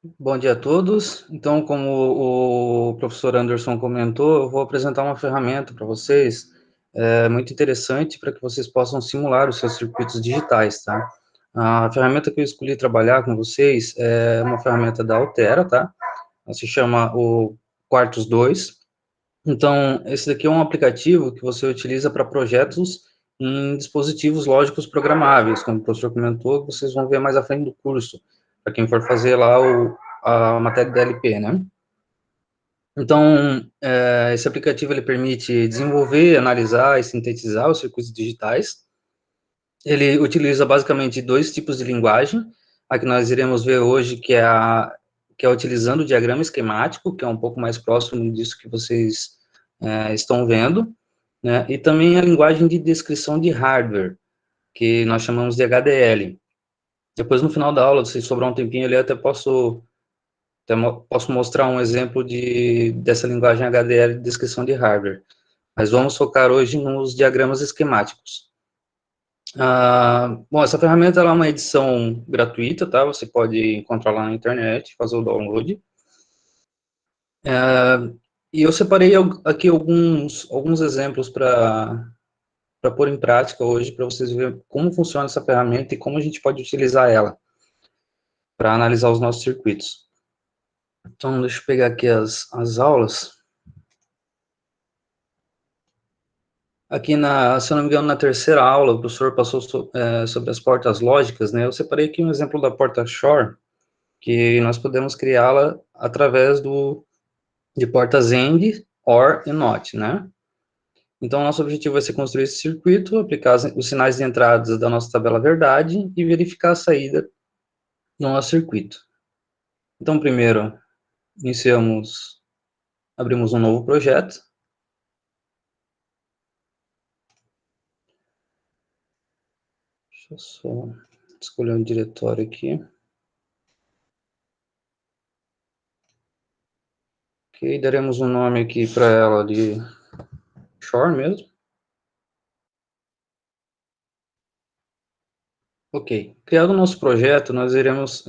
Bom dia a todos. Então, como o professor Anderson comentou, eu vou apresentar uma ferramenta para vocês, muito interessante para que vocês possam simular os seus circuitos digitais, tá? A ferramenta que eu escolhi trabalhar com vocês é uma ferramenta da Altera, tá? Ela se chama o Quartus 2. Então, esse daqui é um aplicativo que você utiliza para projetos em dispositivos lógicos programáveis, como o professor comentou, vocês vão ver mais à frente do curso, para quem for fazer lá a matéria da LP, né? Então, esse aplicativo ele permite desenvolver, analisar e sintetizar os circuitos digitais. Ele utiliza basicamente dois tipos de linguagem. A que nós iremos ver hoje, que é utilizando o diagrama esquemático, que é um pouco mais próximo disso que vocês estão vendo, né? E também a linguagem de descrição de hardware, que nós chamamos de HDL. Depois, no final da aula, se sobrar um tempinho ali, posso mostrar um exemplo dessa linguagem HDL de descrição de hardware. Mas vamos focar hoje nos diagramas esquemáticos. Bom, essa ferramenta ela é uma edição gratuita, tá? Você pode encontrar lá na internet, fazer o download. E eu separei aqui alguns exemplos para pôr em prática hoje, para vocês verem como funciona essa ferramenta e como a gente pode utilizar ela para analisar os nossos circuitos. Então, deixa eu pegar aqui as aulas. Aqui, se eu não me engano, na terceira aula, o professor passou sobre as portas lógicas, né? Eu separei aqui um exemplo da porta Shor, que nós podemos criá-la através de portas AND, OR e NOT, né? Então, nosso objetivo vai ser construir esse circuito, aplicar os sinais de entrada da nossa tabela verdade e verificar a saída do nosso circuito. Então, primeiro, abrimos um novo projeto. Deixa eu só escolher um diretório aqui. Ok, daremos um nome aqui para ela de Shore mesmo. Ok, criado o nosso projeto, nós iremos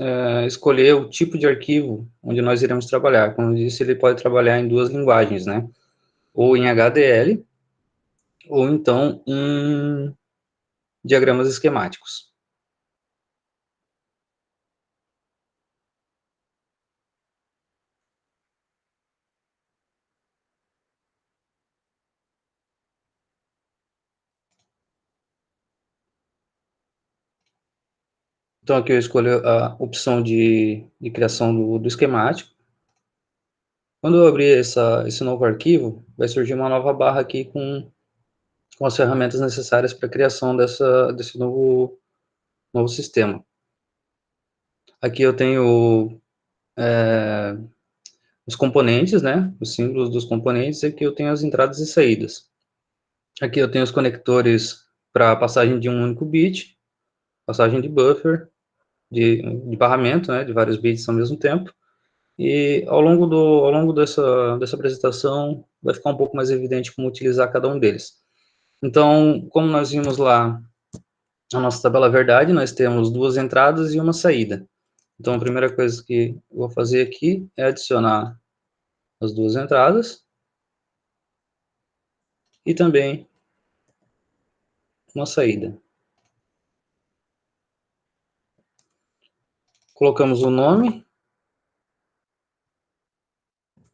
escolher o tipo de arquivo onde nós iremos trabalhar. Como eu disse, ele pode trabalhar em duas linguagens, né? Ou em HDL, ou então em diagramas esquemáticos. Então, aqui eu escolho a opção de criação do esquemático. Quando eu abrir esse novo arquivo, vai surgir uma nova barra aqui com as ferramentas necessárias para a criação desse novo sistema. Aqui eu tenho os componentes, né, os símbolos dos componentes, e aqui eu tenho as entradas e saídas. Aqui eu tenho os conectores para passagem de um único bit, passagem de buffer, de barramento, né, de vários bits ao mesmo tempo. E ao longo dessa apresentação, vai ficar um pouco mais evidente como utilizar cada um deles. Então, como nós vimos lá na nossa tabela verdade, nós temos duas entradas e uma saída. Então, a primeira coisa que eu vou fazer aqui é adicionar as duas entradas e também uma saída. Colocamos o nome.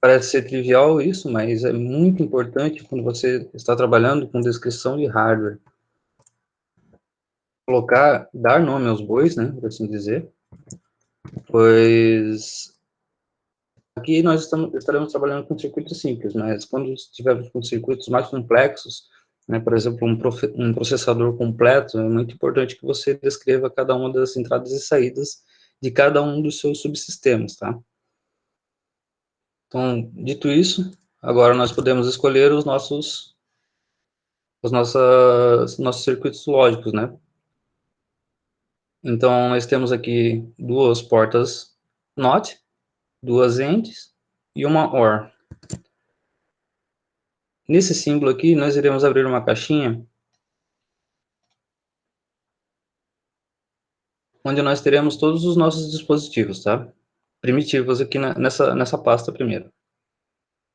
Parece ser trivial isso, mas é muito importante quando você está trabalhando com descrição de hardware. Dar nome aos bois, né, por assim dizer, pois aqui nós estaremos trabalhando com circuitos simples, mas quando estivermos com circuitos mais complexos, né, por exemplo, um processador completo, é muito importante que você descreva cada uma das entradas e saídas de cada um dos seus subsistemas, tá? Então, dito isso, agora nós podemos escolher nossos circuitos lógicos, né? Então, nós temos aqui duas portas NOT, duas ANDs e uma OR. Nesse símbolo aqui, nós iremos abrir uma caixinha onde nós teremos todos os nossos dispositivos, tá? primitivos aqui nessa pasta primeiro.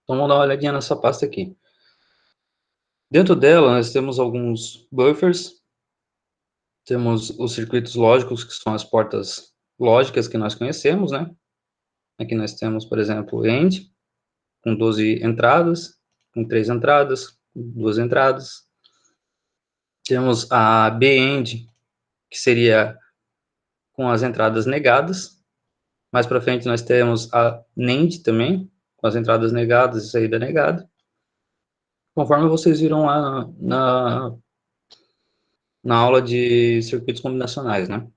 Então, vamos dar uma olhadinha nessa pasta aqui. Dentro dela, nós temos alguns buffers, temos os circuitos lógicos, que são as portas lógicas que nós conhecemos, né? Aqui nós temos, por exemplo, AND, com 12 entradas, com 3 entradas, com 2 entradas. Temos a B-AND, que seria com as entradas negadas. Mais para frente nós temos a NAND também, com as entradas negadas e saída negada. Conforme vocês viram lá na aula de circuitos combinacionais, né?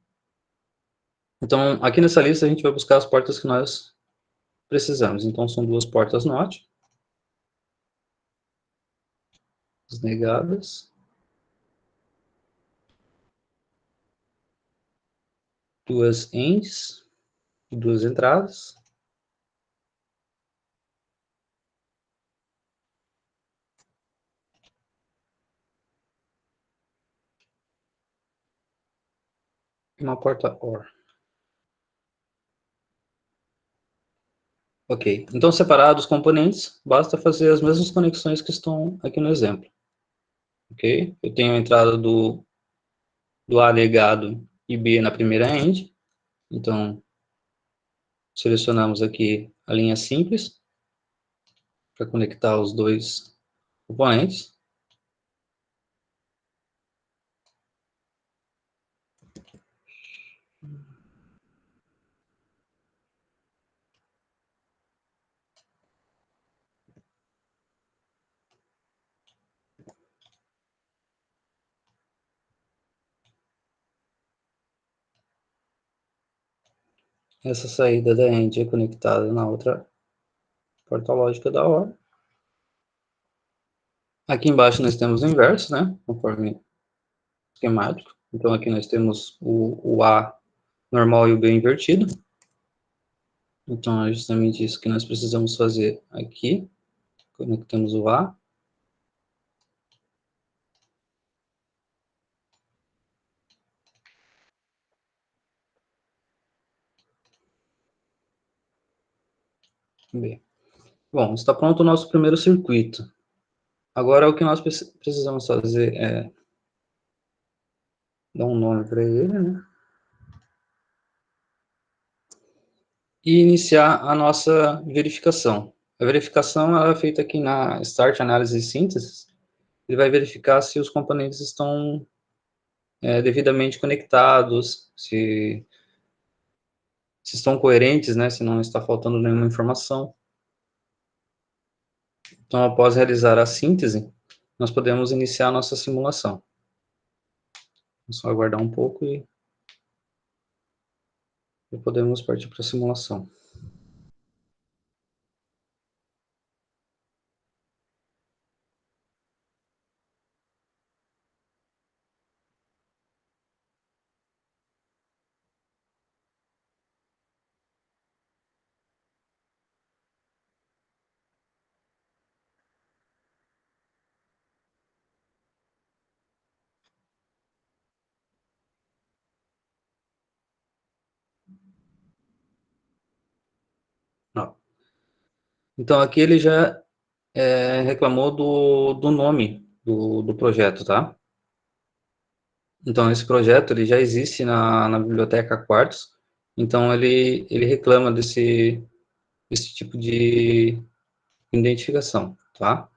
Então, aqui nessa lista a gente vai buscar as portas que nós precisamos. Então, são duas portas NOT, as negadas, duas ANDs, duas entradas, e uma porta OR. Ok, então separados os componentes, basta fazer as mesmas conexões que estão aqui no exemplo. Ok, eu tenho a entrada do A negado e B na primeira AND, então selecionamos aqui a linha simples para conectar os dois componentes. Essa saída da AND é conectada na outra porta lógica da OR. Aqui embaixo nós temos o inverso, né? Conforme esquemático. Então aqui nós temos o A normal e o B invertido. Então é justamente isso que nós precisamos fazer aqui. Conectamos o A. B. Bom, está pronto o nosso primeiro circuito. Agora o que nós precisamos fazer é dar um nome para ele, né? E iniciar a nossa verificação. A verificação ela é feita aqui na Start Análise e Síntese. Ele vai verificar se os componentes estão devidamente conectados, se estão coerentes, né? Se não está faltando nenhuma informação. Então, após realizar a síntese, nós podemos iniciar a nossa simulação. É só aguardar um pouco e podemos partir para a simulação. Ó. Então, aqui ele já reclamou do nome do projeto, tá? Então, esse projeto ele já existe na biblioteca Quartz, então ele reclama desse tipo de identificação, tá?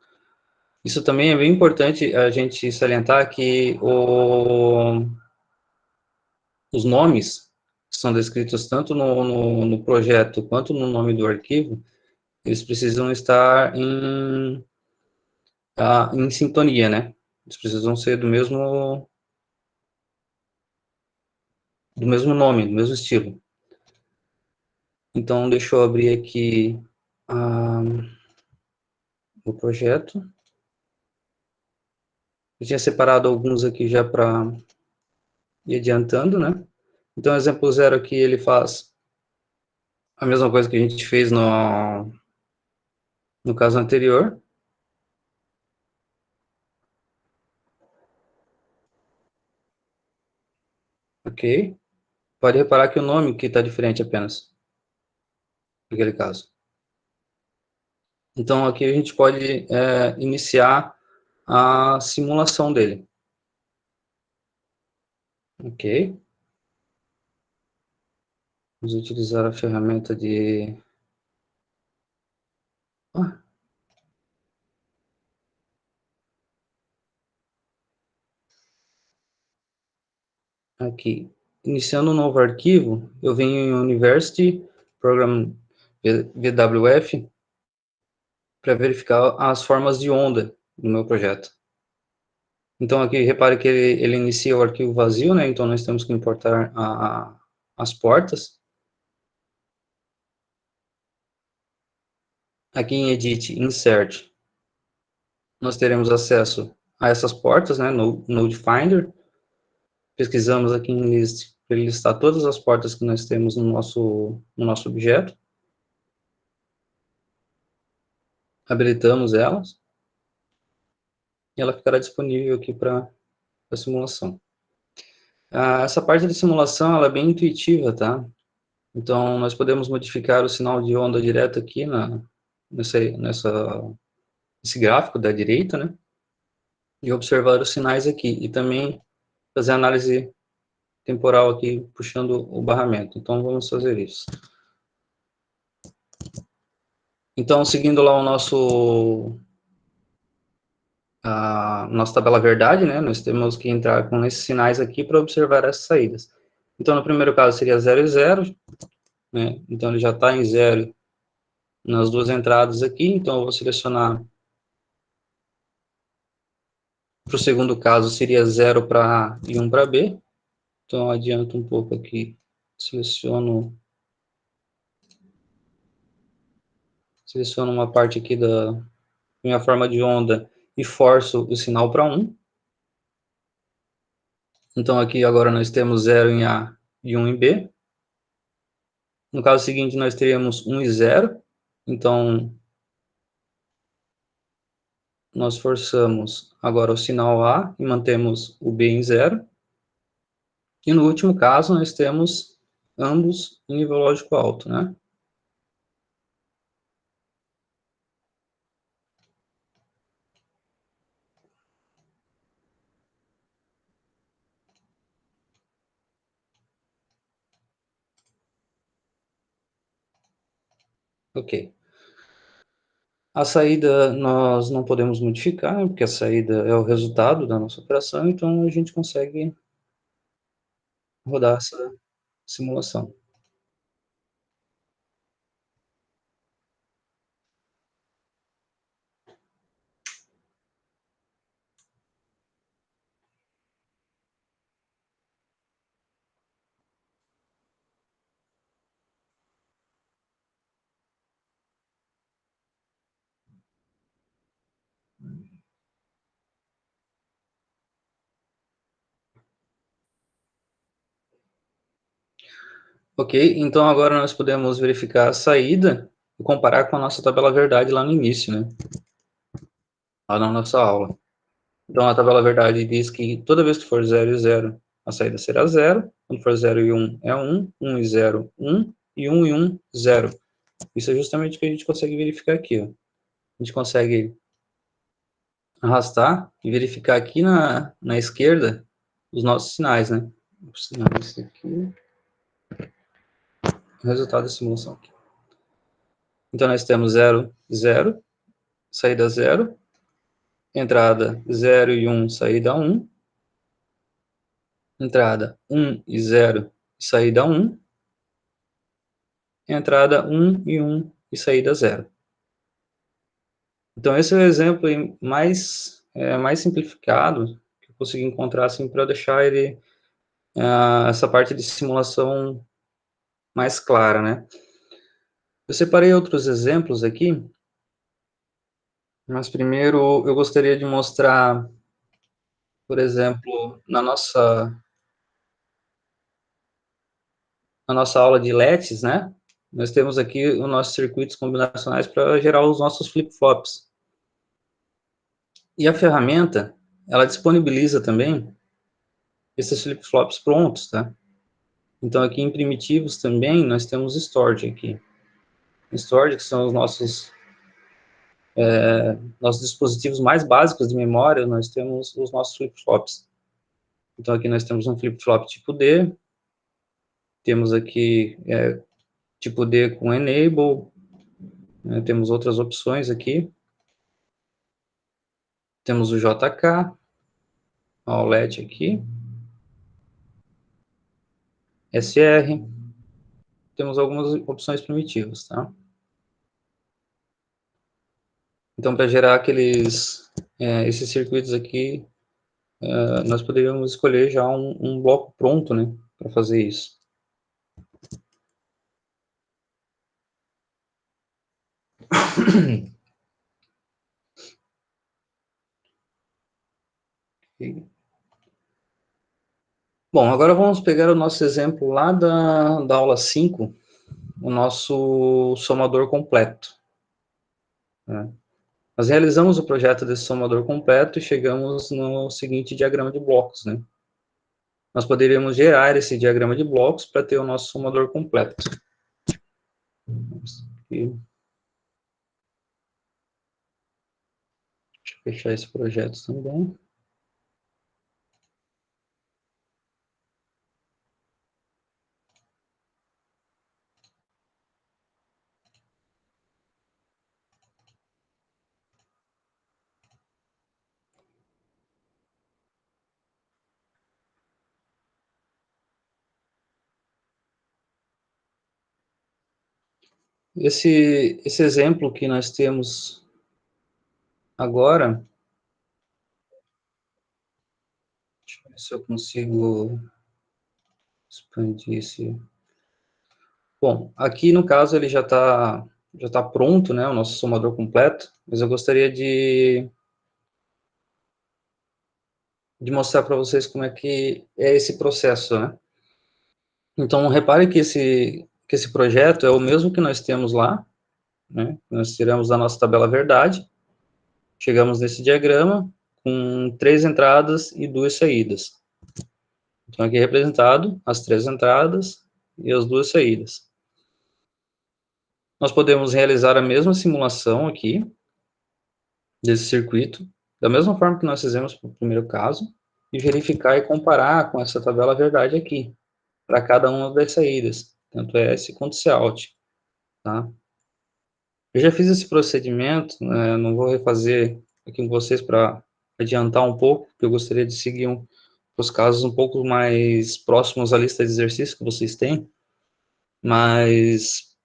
Isso também é bem importante a gente salientar que os nomes que são descritos tanto no projeto quanto no nome do arquivo, eles precisam estar em sintonia, né? Eles precisam ser do mesmo nome, do mesmo estilo. Então, deixa eu abrir aqui o projeto. Eu tinha separado alguns aqui já para ir adiantando, né? Então, exemplo 0 aqui, ele faz a mesma coisa que a gente fez no caso anterior. Ok. Pode reparar que o nome que está diferente apenas. naquele caso. Então, aqui a gente pode iniciar a simulação dele. Ok. Vamos utilizar a ferramenta de... Aqui. Iniciando um novo arquivo, eu venho em University Program VWF para verificar as formas de onda do meu projeto. Então, aqui, repare que ele inicia o arquivo vazio, né? Então, nós temos que importar as portas. Aqui em Edit, Insert, nós teremos acesso a essas portas, né? No Node Finder. Pesquisamos aqui em List, para ele listar todas as portas que nós temos no nosso objeto. Habilitamos elas. E ela ficará disponível aqui para a simulação. Essa parte de simulação, ela é bem intuitiva, tá? Então, nós podemos modificar o sinal de onda direto aqui nesse gráfico da direita, né? E observar os sinais aqui. E também fazer análise temporal aqui, puxando o barramento. Então, vamos fazer isso. Então, seguindo lá a nossa tabela verdade, né? Nós temos que entrar com esses sinais aqui para observar essas saídas. Então, no primeiro caso, seria 0 e 0, né? Então, ele já está em 0 nas duas entradas aqui. Então, eu vou selecionar. Para o segundo caso, seria 0 para A e 1 para B. Então, adianto um pouco aqui. Seleciono uma parte aqui da minha forma de onda e forço o sinal para 1. Então, aqui agora nós temos 0 em A e 1 em B. No caso seguinte, nós teríamos 1 e 0. Então, nós forçamos agora o sinal A e mantemos o B em 0. E no último caso, nós temos ambos em nível lógico alto, né? Ok. A saída nós não podemos modificar, né, porque a saída é o resultado da nossa operação, então a gente consegue rodar essa simulação. Ok, então agora nós podemos verificar a saída e comparar com a nossa tabela verdade lá no início, né? Lá na nossa aula. Então a tabela verdade diz que toda vez que for 0 e 0, a saída será 0. Quando for 0 e 1 é 1, 1 e 0, 1, e 1 e 1, 0. Isso é justamente o que a gente consegue verificar aqui, ó. A gente consegue arrastar e verificar aqui na esquerda os nossos sinais, né? Vou sinal esse aqui, o resultado da simulação aqui. Então, nós temos 0, 0, saída 0, entrada 0 e 1, saída 1, entrada 1 e 0, saída 1, entrada 1 e 1 e saída 0. Então, esse é o exemplo mais simplificado que eu consegui encontrar assim, para deixar essa parte de simulação mais clara, né? Eu separei outros exemplos aqui, mas primeiro eu gostaria de mostrar, por exemplo, na nossa aula de LETs, né? Nós temos aqui os nossos circuitos combinacionais para gerar os nossos flip-flops. E a ferramenta, ela disponibiliza também esses flip-flops prontos, tá? Então, aqui em primitivos também, nós temos storage aqui. storage, que são os nossos dispositivos mais básicos de memória, nós temos os nossos flip-flops. Então, aqui nós temos um flip-flop tipo D, temos aqui tipo D com Enable, né, temos outras opções aqui, temos o JK, ó, o LED aqui, SR, temos algumas opções primitivas, tá? Então, para gerar esses circuitos aqui, nós poderíamos escolher já um bloco pronto, né, para fazer isso. Bom, agora vamos pegar o nosso exemplo lá da aula 5, o nosso somador completo, né? Nós realizamos o projeto desse somador completo e chegamos no seguinte diagrama de blocos, né? Nós poderíamos gerar esse diagrama de blocos para ter o nosso somador completo. Deixa eu fechar esse projeto também. Esse exemplo que nós temos agora, deixa eu ver se eu consigo expandir esse. Bom, aqui no caso ele já tá pronto, né, o nosso somador completo, mas eu gostaria de mostrar para vocês como é que é esse processo, né? Então, repare que esse projeto é o mesmo que nós temos lá, né? Nós tiramos da nossa tabela verdade, chegamos nesse diagrama com 3 entradas e 2 saídas. Então, aqui é representado as 3 entradas e as 2 saídas. Nós podemos realizar a mesma simulação aqui, desse circuito, da mesma forma que nós fizemos para o primeiro caso, e verificar e comparar com essa tabela verdade aqui, para cada uma das saídas, tanto S quanto Cout, tá? Eu já fiz esse procedimento, né, não vou refazer aqui com vocês para adiantar um pouco, porque eu gostaria de seguir os casos um pouco mais próximos à lista de exercícios que vocês têm, mas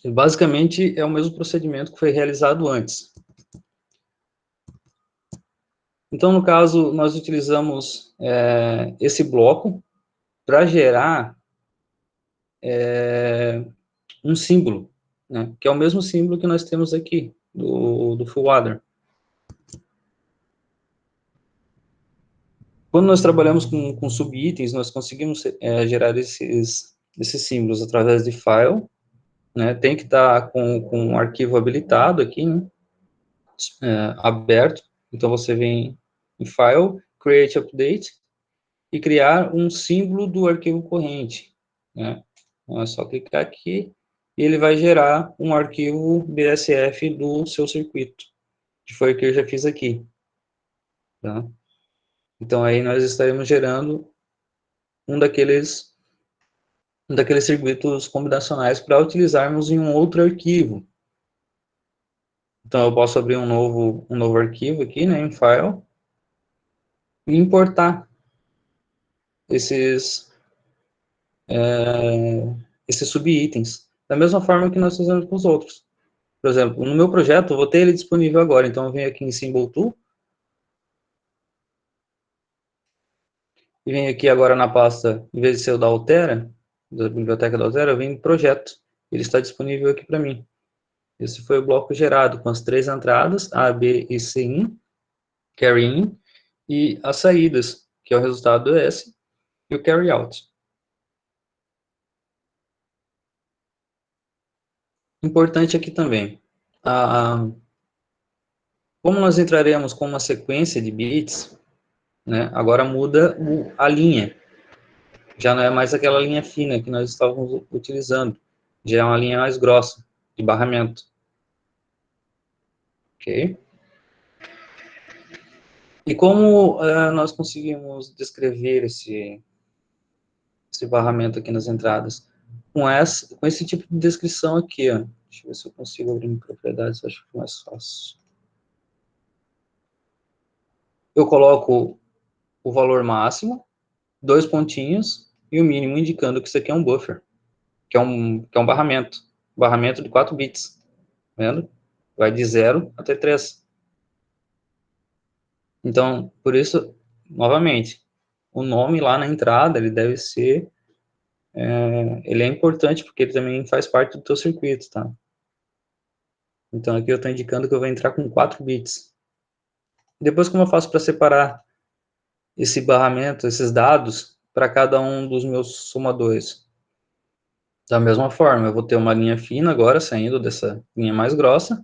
basicamente é o mesmo procedimento que foi realizado antes. Então, no caso, nós utilizamos esse bloco para gerar um símbolo, né, que é o mesmo símbolo que nós temos aqui, do full adder. Quando nós trabalhamos com subitens, nós conseguimos gerar esses símbolos através de file, né, tem que estar com um arquivo habilitado aqui, né, aberto, então você vem em File, Create Update, e criar um símbolo do arquivo corrente, né, então é só clicar aqui, e ele vai gerar um arquivo BSF do seu circuito, que foi o que eu já fiz aqui, tá? Então aí nós estaremos gerando um daqueles circuitos combinacionais para utilizarmos em um outro arquivo. Então, eu posso abrir um novo arquivo aqui, né, em File, e importar esses, esses subitens, da mesma forma que nós fizemos com os outros. Por exemplo, no meu projeto, eu vou ter ele disponível agora, então eu venho aqui em Symbol Tool, e venho aqui agora na pasta, em vez de ser o da Altera, da biblioteca da Altera, eu venho em Projeto, ele está disponível aqui para mim. Esse foi o bloco gerado com as 3 entradas, A, B e C in, carry in, e as saídas, que é o resultado do S, e o carry out. Importante aqui também, como nós entraremos com uma sequência de bits, né, agora muda a linha, já não é mais aquela linha fina que nós estávamos utilizando, já é uma linha mais grossa. de barramento. Ok? E como nós conseguimos descrever esse barramento aqui nas entradas? Com esse tipo de descrição aqui, ó. Deixa eu ver se eu consigo abrir em propriedades, acho que é mais fácil. Eu coloco o valor máximo, 2 pontinhos, e o mínimo indicando que isso aqui é um buffer, que é um barramento de 4 bits, tá vendo? Vai de 0 até 3. Então, por isso, novamente, o nome lá na entrada, ele deve ser, ele é importante, porque ele também faz parte do teu circuito, tá? Então, aqui eu estou indicando que eu vou entrar com 4 bits. Depois, como eu faço para separar esse barramento, esses dados, para cada um dos meus somadores? Da mesma forma, eu vou ter uma linha fina agora, saindo dessa linha mais grossa,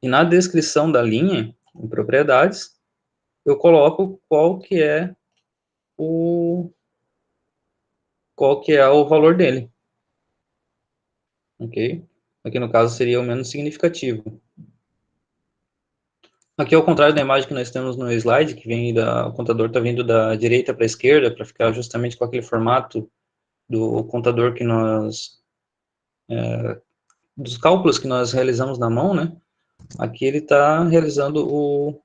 e na descrição da linha, em propriedades, eu coloco o, qual que é o valor dele, ok? Aqui no caso seria o menos significativo. Aqui, ao contrário da imagem que nós temos no slide, o contador está vindo da direita para a esquerda, para ficar justamente com aquele formato do contador dos cálculos que nós realizamos na mão, né? Aqui ele está realizando o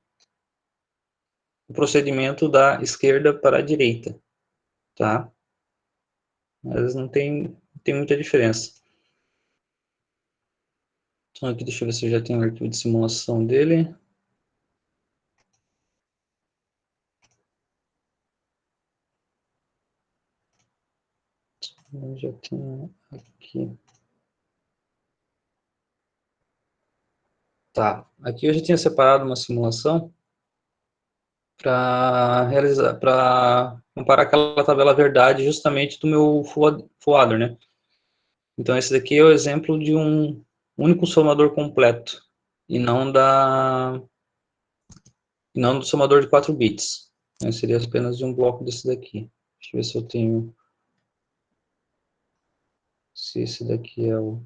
procedimento da esquerda para a direita, tá? Mas não tem muita diferença. Então aqui, deixa eu ver se eu já tenho o arquivo de simulação dele. Eu já tenho aqui. Tá, aqui eu já tinha separado uma simulação para comparar aquela tabela verdade justamente do meu full adder, né? Então esse daqui é o exemplo de um único somador completo e não do somador de 4 bits. Né? Seria apenas de um bloco desse daqui. Deixa eu ver se eu tenho, se esse daqui é o...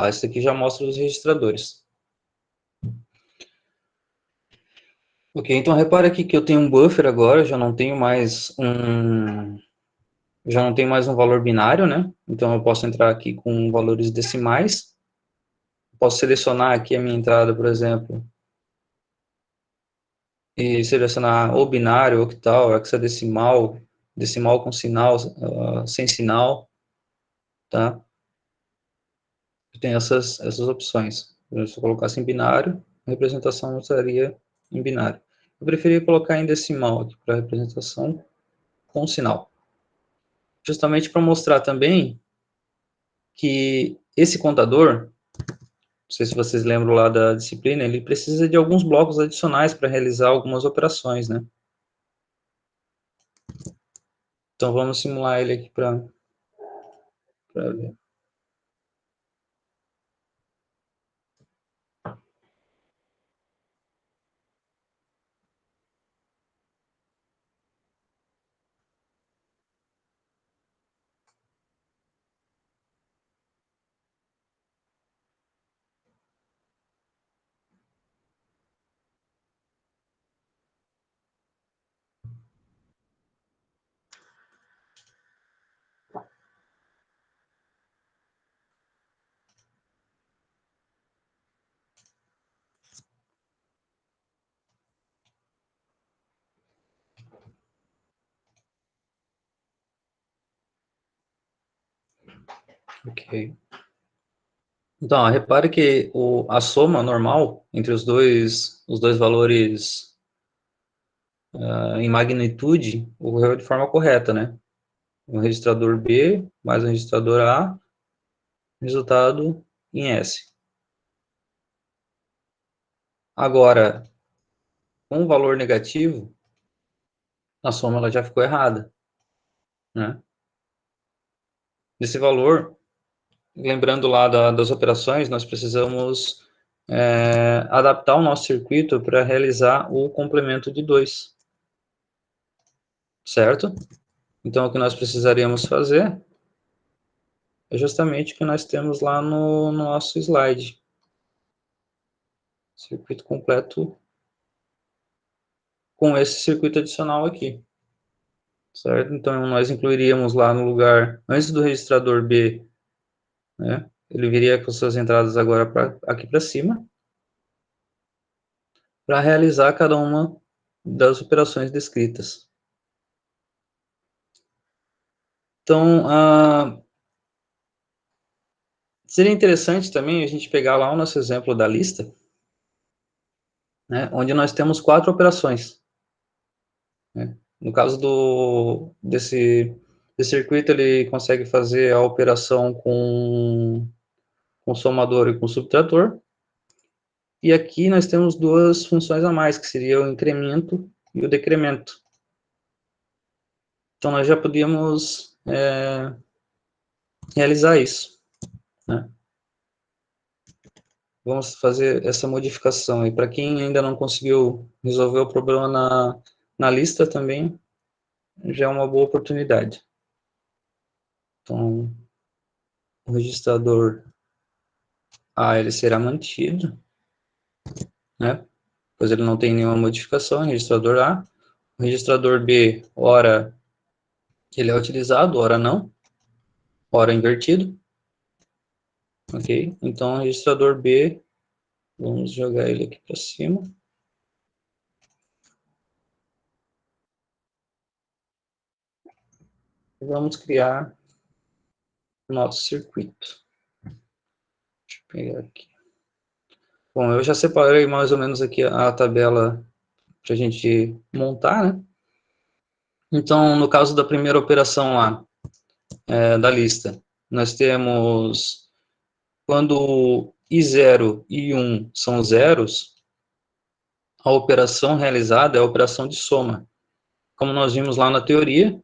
esse daqui já mostra os registradores. Ok, então repara aqui que eu tenho um buffer agora, já não tenho mais um valor binário, né? Então eu posso entrar aqui com valores decimais. Posso selecionar aqui a minha entrada, por exemplo, e selecionar ou binário, octal, hexadecimal, decimal com sinal, sem sinal, tá? Tem essas opções. Se eu colocasse em binário, a representação estaria em binário. Eu preferia colocar em decimal aqui para representação com sinal. Justamente para mostrar também que esse contador, não sei se vocês lembram lá da disciplina, ele precisa de alguns blocos adicionais para realizar algumas operações, né? Então vamos simular ele aqui para ver. Ok. Então, repare que a soma normal entre os dois valores em magnitude ocorreu de forma correta, né? Um registrador B mais um registrador A, resultado em S. Agora, com o valor negativo, a soma ela já ficou errada, né? Esse valor, lembrando lá das operações, nós precisamos adaptar o nosso circuito para realizar o complemento de 2, certo? Então, o que nós precisaríamos fazer é justamente o que nós temos lá no nosso slide. Circuito completo com esse circuito adicional aqui. Certo? Então, nós incluiríamos lá no lugar, antes do registrador B, né, ele viria com suas entradas agora aqui para cima, para realizar cada uma das operações descritas. Então, seria interessante também a gente pegar lá o nosso exemplo da lista, né, onde nós temos 4 operações. Né? No caso desse circuito, ele consegue fazer a operação com somador e com subtrator. E aqui nós temos 2 funções a mais, que seria o incremento e o decremento. Então, nós já podíamos realizar isso. Né? Vamos fazer essa modificação. E para quem ainda não conseguiu resolver o problema na lista também, já é uma boa oportunidade. Então, o registrador A ele será mantido, né? Pois ele não tem nenhuma modificação, registrador A. O registrador B, ora ele é utilizado, ora não, ora invertido. Ok? Então, o registrador B, vamos jogar ele aqui para cima. E vamos criar o nosso circuito. Deixa eu pegar aqui. Bom, eu já separei mais ou menos aqui a tabela para a gente montar, né? Então, no caso da primeira operação lá, da lista, nós temos, quando I0 e I1 são zeros, a operação realizada é a operação de soma. Como nós vimos lá na teoria,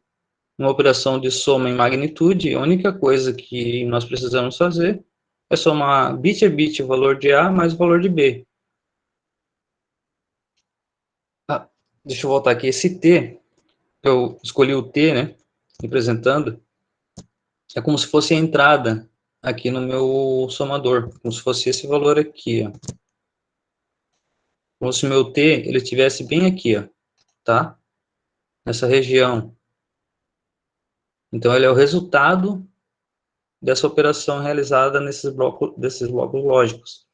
uma operação de soma em magnitude, a única coisa que nós precisamos fazer é somar bit a bit o valor de A mais o valor de B. Deixa eu voltar aqui. Esse T, eu escolhi o T, né, representando, é como se fosse a entrada aqui no meu somador, como se fosse esse valor aqui, ó. Como se o meu T, ele estivesse bem aqui, ó, tá? Nessa região. Então, ele é o resultado dessa operação realizada desses blocos lógicos.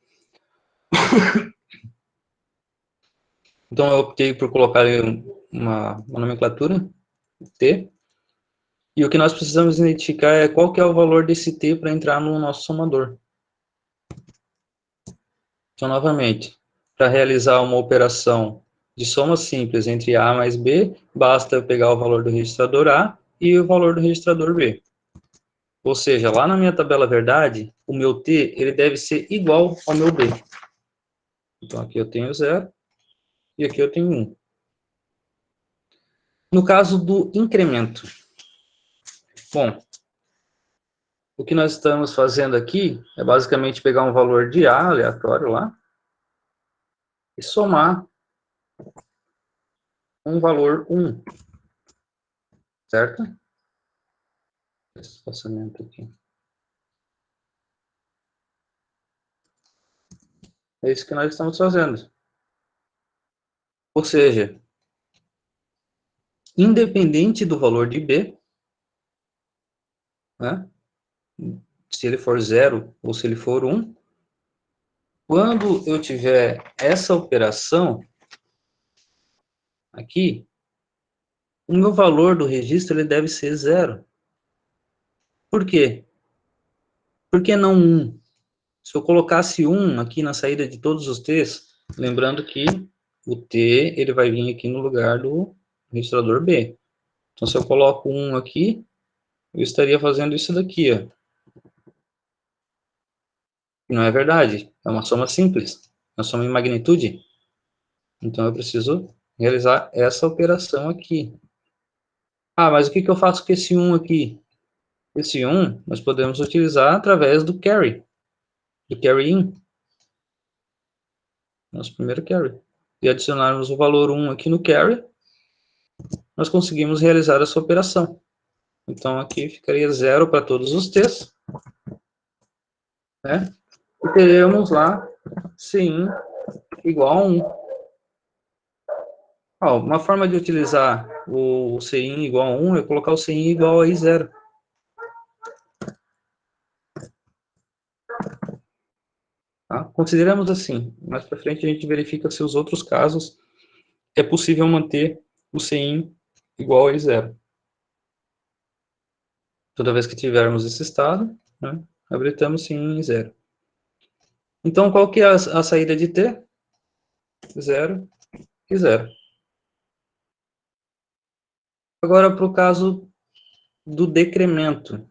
Então, eu optei por colocar uma nomenclatura, T, e o que nós precisamos identificar é qual que é o valor desse T para entrar no nosso somador. Então, novamente, para realizar uma operação de soma simples entre A mais B, basta eu pegar o valor do registrador A e o valor do registrador B. Ou seja, lá na minha tabela verdade, o meu T ele deve ser igual ao meu B. Então, aqui eu tenho 0 e aqui eu tenho 1. No caso do incremento, bom, o que nós estamos fazendo aqui é basicamente pegar um valor de A aleatório lá e somar um valor 1, certo? Esse espaçamento aqui. É isso que nós estamos fazendo. Ou seja, independente do valor de B, né, se ele for 0 ou se ele for 1, quando eu tiver essa operação aqui, o meu valor do registro ele deve ser 0. Por quê? Por que não 1? Se eu colocasse 1 aqui na saída de todos os T's, lembrando que o T ele vai vir aqui no lugar do registrador B. Então, se eu coloco 1 aqui, eu estaria fazendo isso daqui, ó. Não é verdade, é uma soma simples, é uma soma em magnitude. Então, eu preciso realizar essa operação aqui. Ah, mas o que eu faço com esse 1 aqui? Esse 1 nós podemos utilizar através do carry in, nosso primeiro carry. E adicionarmos o valor 1 aqui no carry, nós conseguimos realizar essa operação. Então, aqui ficaria 0 para todos os t's, né? E teremos lá Cin igual a 1. Ó, uma forma de utilizar o Cin igual a 1 é colocar o Cin igual a I0. Tá? Consideramos assim. Mais para frente a gente verifica se os outros casos é possível manter o Cin igual a I0. Toda vez que tivermos esse estado, né, habilitamos Cin em 0. Então, qual que é a saída de T? 0 e 0. Agora, para o caso do decremento.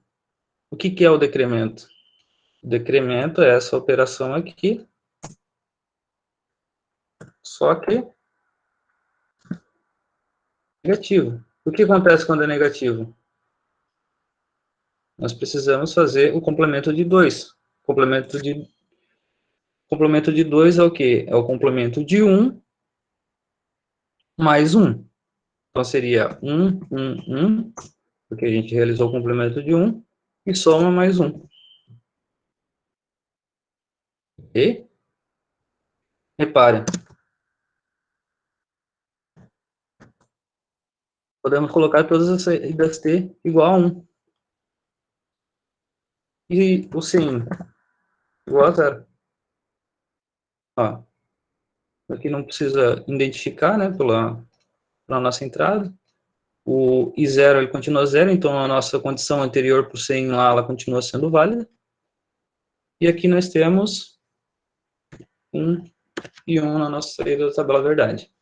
O que é o decremento? O decremento é essa operação aqui, só que negativo. O que acontece quando é negativo? Nós precisamos fazer o complemento de 2. Complemento de 2 é o quê? É o complemento de 1 mais 1. Então, seria 1, 1, 1, porque a gente realizou o complemento de 1, e soma mais 1. Ok? Reparem, podemos colocar todas as saídas T igual a 1. E o sim igual a 0. Ó, aqui não precisa identificar, né, pela nossa entrada. O I0 ele continua 0, então a nossa condição anterior para o 100 lá, ela continua sendo válida. E aqui nós temos 1 e 1 na nossa saída da tabela verdade.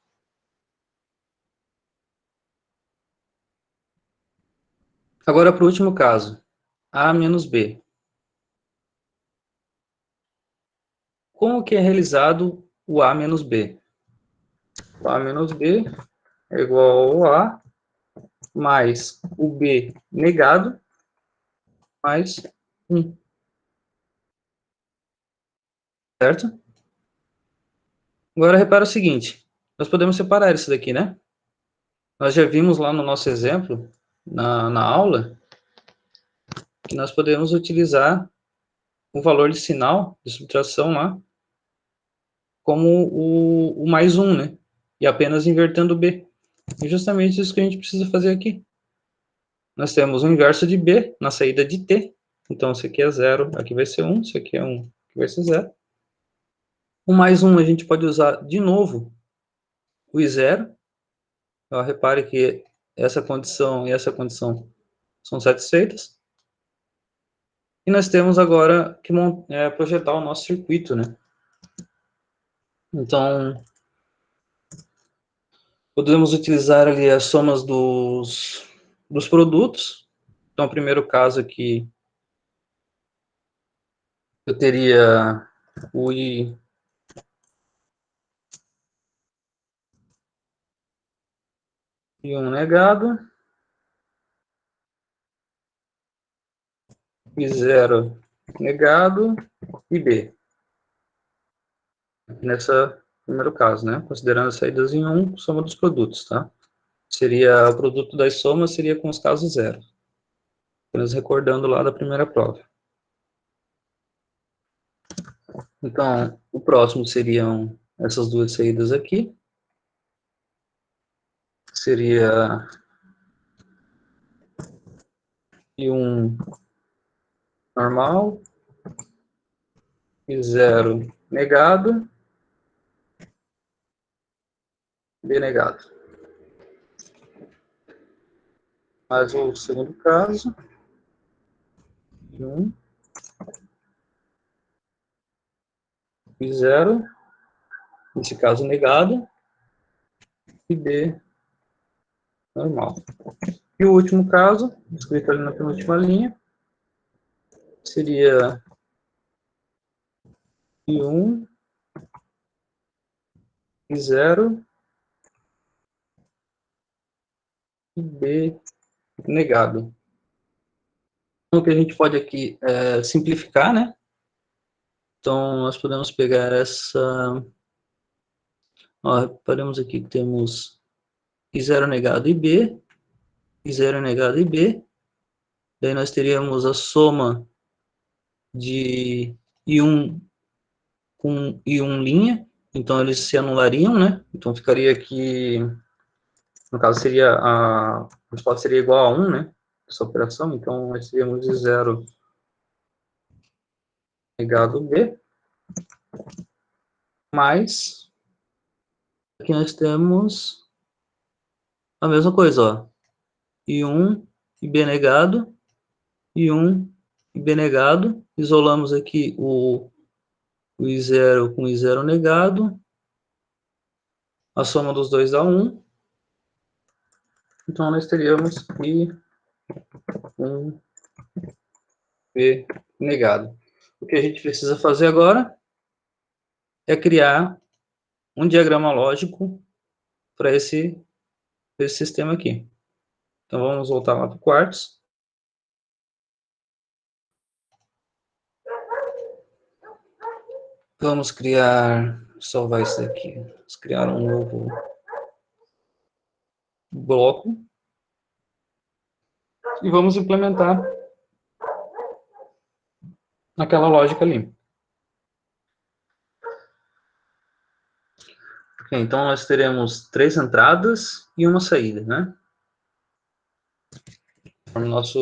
Agora para o último caso, A menos B. Como que é realizado o A menos B? O A menos B é igual ao A mais o B negado mais 1, certo? Agora repara o seguinte, nós podemos separar isso daqui, né? Nós já vimos lá no nosso exemplo, na aula, que nós podemos utilizar o valor de sinal de subtração lá como o mais 1, né? E apenas invertendo B. É justamente isso que a gente precisa fazer aqui. Nós temos o inverso de B na saída de T. Então, isso aqui é 0, aqui vai ser 1, isso aqui é 1, aqui vai ser 0. O mais 1 a gente pode usar de novo o I0. Então, repare que essa condição e essa condição são satisfeitas. E nós temos agora que projetar o nosso circuito, né? Então, podemos utilizar ali as somas dos produtos. Então, o primeiro caso aqui, eu teria o I1 negado, I0 negado e B. Nessa primeiro caso, né? Considerando as saídas em 1, soma dos produtos, tá? Seria, o produto das somas seria com os casos zero. Apenas recordando lá da primeira prova. Então, o próximo seriam essas duas saídas aqui. Seria I1 normal, I0 negado, B negado. Mais o segundo caso, I1, I0, nesse caso negado, e B normal. E o último caso, escrito ali na penúltima linha, seria I1, I0 e B negado. Então, o que a gente pode aqui simplificar, né? Então, nós podemos pegar essa... Ó, reparamos aqui que temos I0 negado e B, I0 negado e B. Daí nós teríamos a soma de e um com e um linha, então eles se anulariam, né? Então ficaria aqui, no caso seria a resposta seria igual a 1, né? Essa operação, então nós teríamos de 0 negado B, mais, aqui nós temos a mesma coisa, ó, I1 e B negado, I1 e B negado, isolamos aqui o I0 com I0 negado, a soma dos dois dá 1, então nós teríamos I1, B negado. O que a gente precisa fazer agora é criar um diagrama lógico para esse sistema aqui. Então vamos voltar lá para o quartos. Vamos salvar isso aqui. Vamos criar um novo bloco e vamos implementar aquela lógica ali. Okay, então nós teremos 3 entradas e uma saída, né? Nossa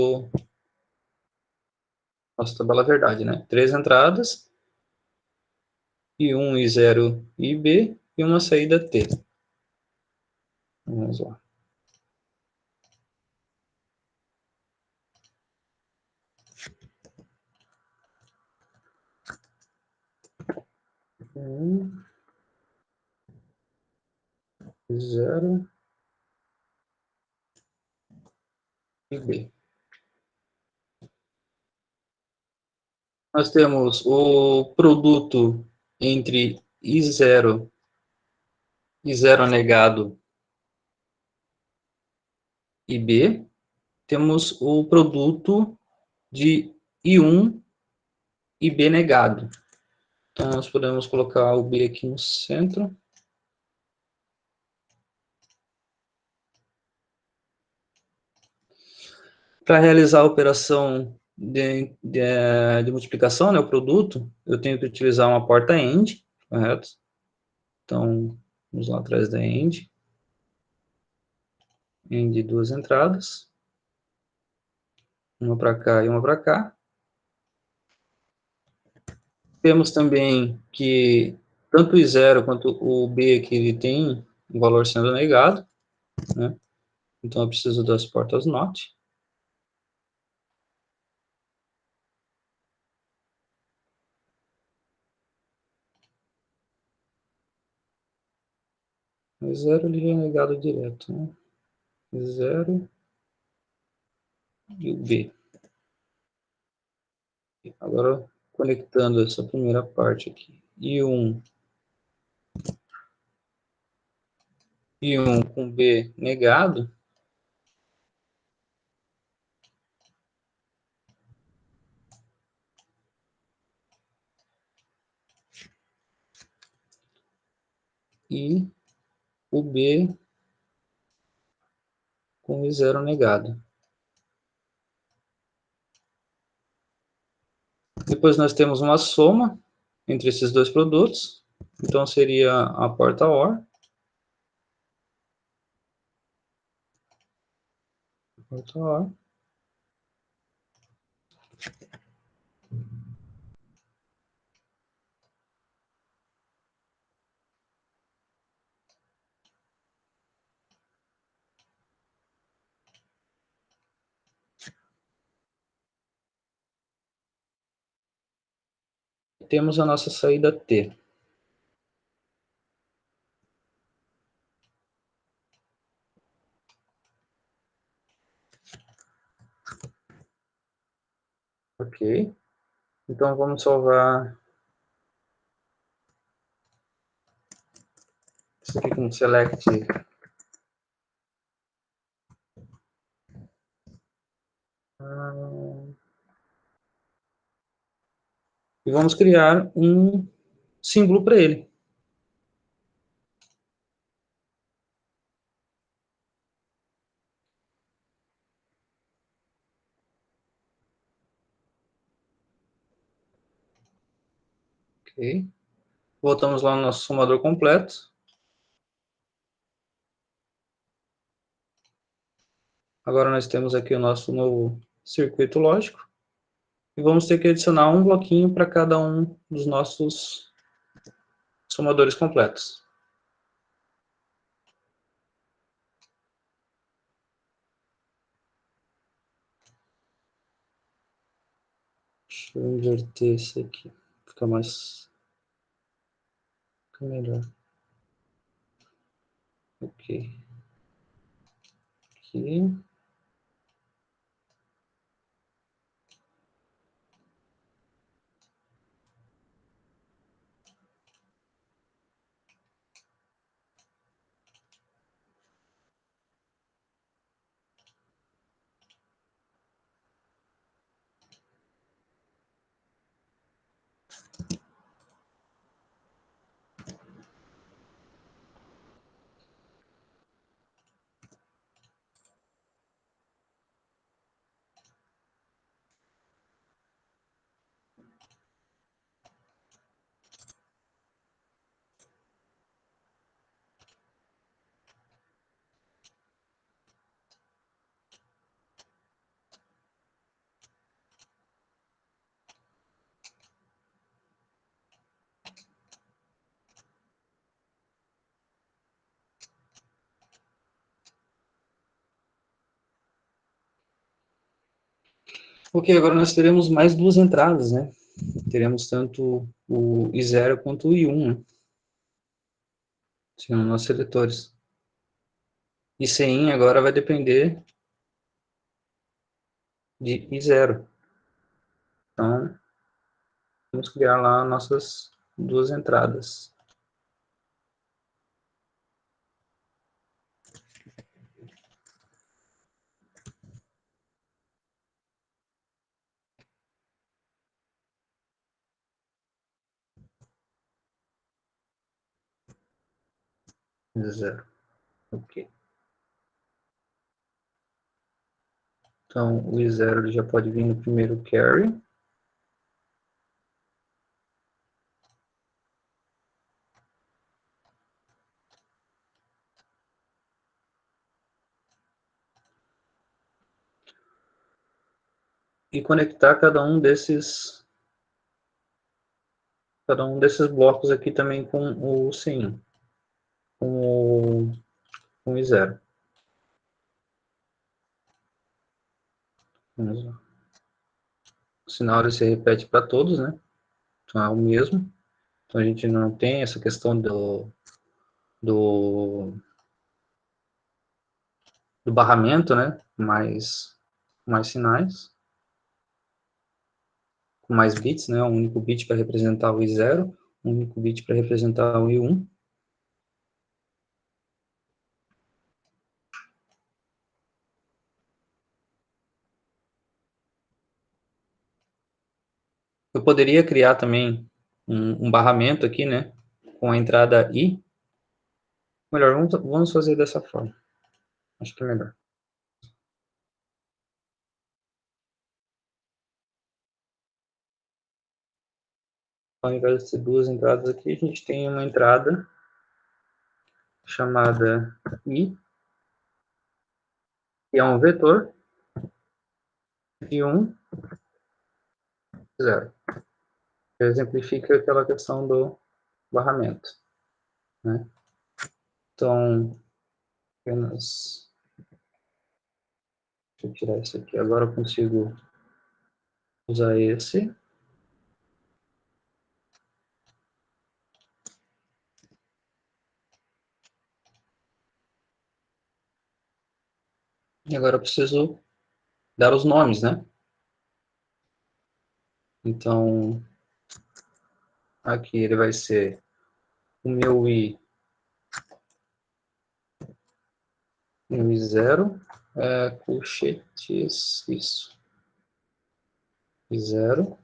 tabela verdade, né? 3 entradas, I1, I0 e IB, e uma saída T. Vamos lá. I0 e B. Nós temos o produto entre I0 negado e B. Temos o produto de I1 e B negado. Então, nós podemos colocar o B aqui no centro. Para realizar a operação de multiplicação, né, o produto, eu tenho que utilizar uma porta AND, correto? Então, vamos lá atrás da AND. AND duas entradas. Uma para cá e uma para cá. Temos também que tanto o I0 quanto o B aqui, ele tem um valor sendo negado, né? Então, eu preciso das portas NOT. O I0 ele já é negado direto, né? I0 e o B. Agora, conectando essa primeira parte aqui. I1 com B negado, e o B com I0 negado. Depois nós temos uma soma entre esses dois produtos. Então, seria a porta OR. Porta OR. Temos a nossa saída T. Ok. Então, vamos salvar isso aqui com select. E vamos criar um símbolo para ele. Ok. Voltamos lá no nosso somador completo. Agora nós temos aqui o nosso novo circuito lógico. E vamos ter que adicionar um bloquinho para cada um dos nossos somadores completos. Deixa eu inverter esse aqui. Fica melhor. Ok. Aqui. Ok, agora nós teremos mais duas entradas, né? Teremos tanto o I0 quanto o I1, né? Sendo nossos seletores. E Cin agora vai depender de I0. Então, vamos criar lá nossas duas entradas. I0. Ok. Então, o I0 ele já pode vir no primeiro carry. E conectar cada um desses blocos aqui também com o Cin, com o I0. O sinal ele se repete para todos, né? Então é o mesmo. Então a gente não tem essa questão do, do barramento, né? Mais sinais, com mais bits, né? Um único bit para representar o I0, um único bit para representar o I1. Eu poderia criar também um barramento aqui, né? Com a entrada I. Melhor, vamos fazer dessa forma. Acho que é melhor. Ao invés de ter duas entradas aqui, a gente tem uma entrada chamada I, que é um vetor, e um zero. Que exemplifica aquela questão do barramento, né? Então, apenas... Deixa eu tirar isso aqui. Agora eu consigo usar esse. E agora eu preciso dar os nomes, né? Então, aqui ele vai ser o meu I0, colchetes, isso, I0,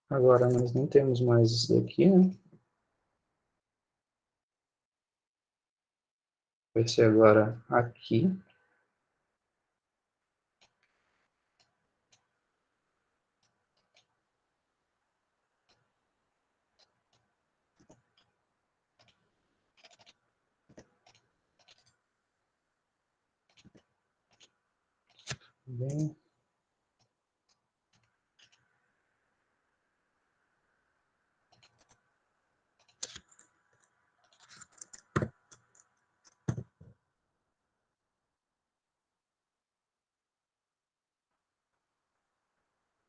Agora nós não temos mais isso daqui, né? Vai ser agora aqui. Bem,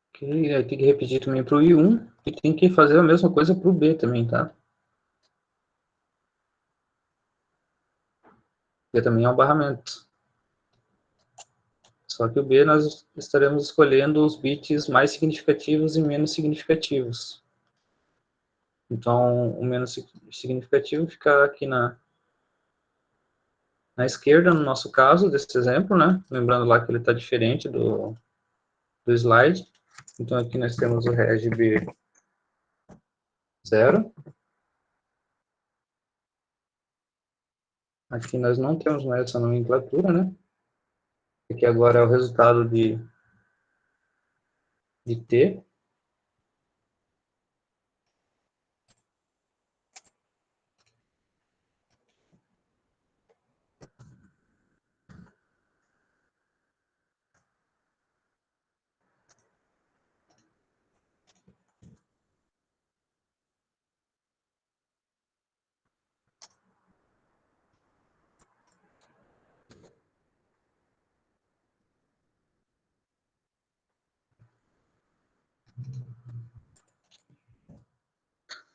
ok, aí tem que repetir também para o I1 e tem que fazer a mesma coisa para o B também, tá? B também é um barramento. Só que o B nós estaremos escolhendo os bits mais significativos e menos significativos. Então, o menos significativo fica aqui na esquerda, no nosso caso, desse exemplo, né? Lembrando lá que ele está diferente do slide. Então, aqui nós temos o regb 0. Aqui nós não temos mais essa nomenclatura, né? Aqui agora é o resultado de T.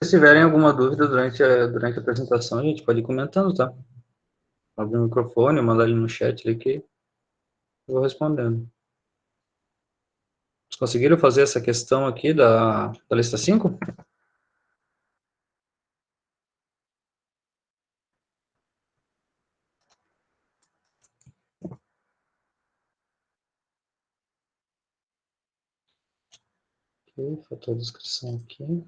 Se tiverem alguma dúvida durante a apresentação, a gente pode ir comentando, tá? Abrir o microfone, mandar ele no chat ali que eu vou respondendo. Vocês conseguiram fazer essa questão aqui da lista 5? Ok, faltou a descrição aqui.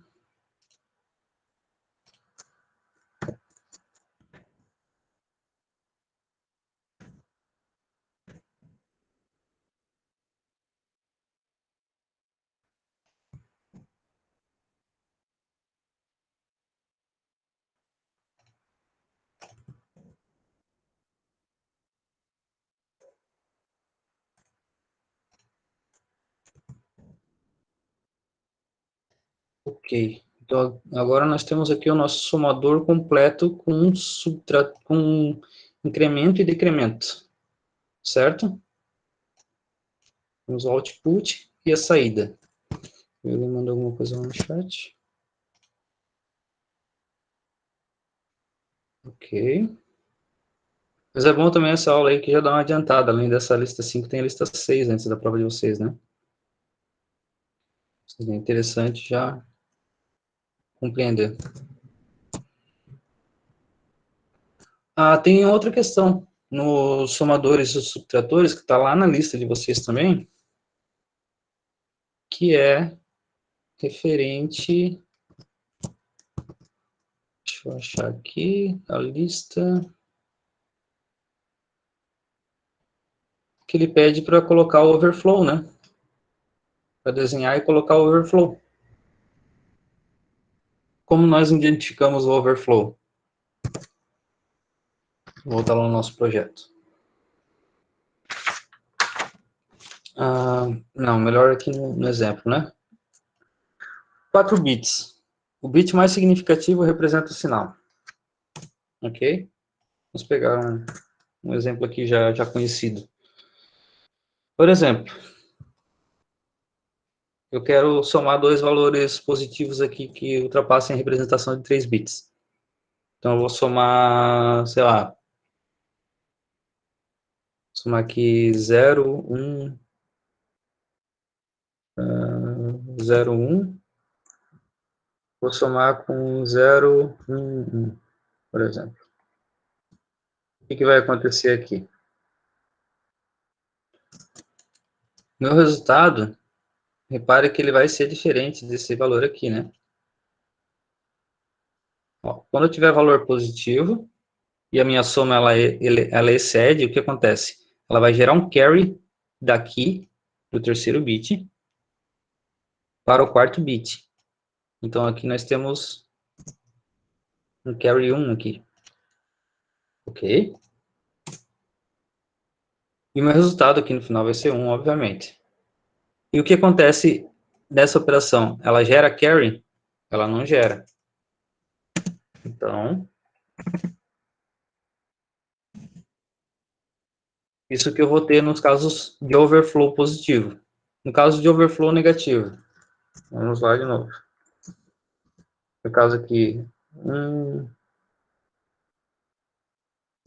Ok. Então, agora nós temos aqui o nosso somador completo com incremento e decremento, certo? Temos o output e a saída. Ele mandou alguma coisa no chat. Ok. Mas é bom também essa aula aí que já dá uma adiantada. Além dessa lista 5, tem a lista 6 antes da prova de vocês, né? É interessante já compreender. Ah, tem outra questão. Nos somadores e subtratores, que está lá na lista de vocês também, que é referente. Deixa eu achar aqui a lista. Que ele pede para colocar o overflow, né? Para desenhar e colocar o overflow. Como nós identificamos o overflow? Vou voltar lá no nosso projeto. Não, melhor aqui no exemplo, né? 4 bits. O bit mais significativo representa o sinal. Ok? Vamos pegar um exemplo aqui já conhecido. Por exemplo, eu quero somar dois valores positivos aqui que ultrapassem a representação de 3 bits. Então, eu vou somar, sei lá, somar aqui 0, 1, 0, 1. Vou somar com 0, 1, 1, por exemplo. O que vai acontecer aqui? Meu resultado repare que ele vai ser diferente desse valor aqui, né? Ó, quando eu tiver valor positivo e a minha soma ela excede, o que acontece? Ela vai gerar um carry daqui do terceiro bit para o quarto bit. Então aqui nós temos um carry 1 aqui. Ok? E o meu resultado aqui no final vai ser 1, obviamente. E o que acontece nessa operação? Ela gera carry? Ela não gera. Então, isso que eu vou ter nos casos de overflow positivo. No caso de overflow negativo, vamos lá de novo. No caso aqui, 1,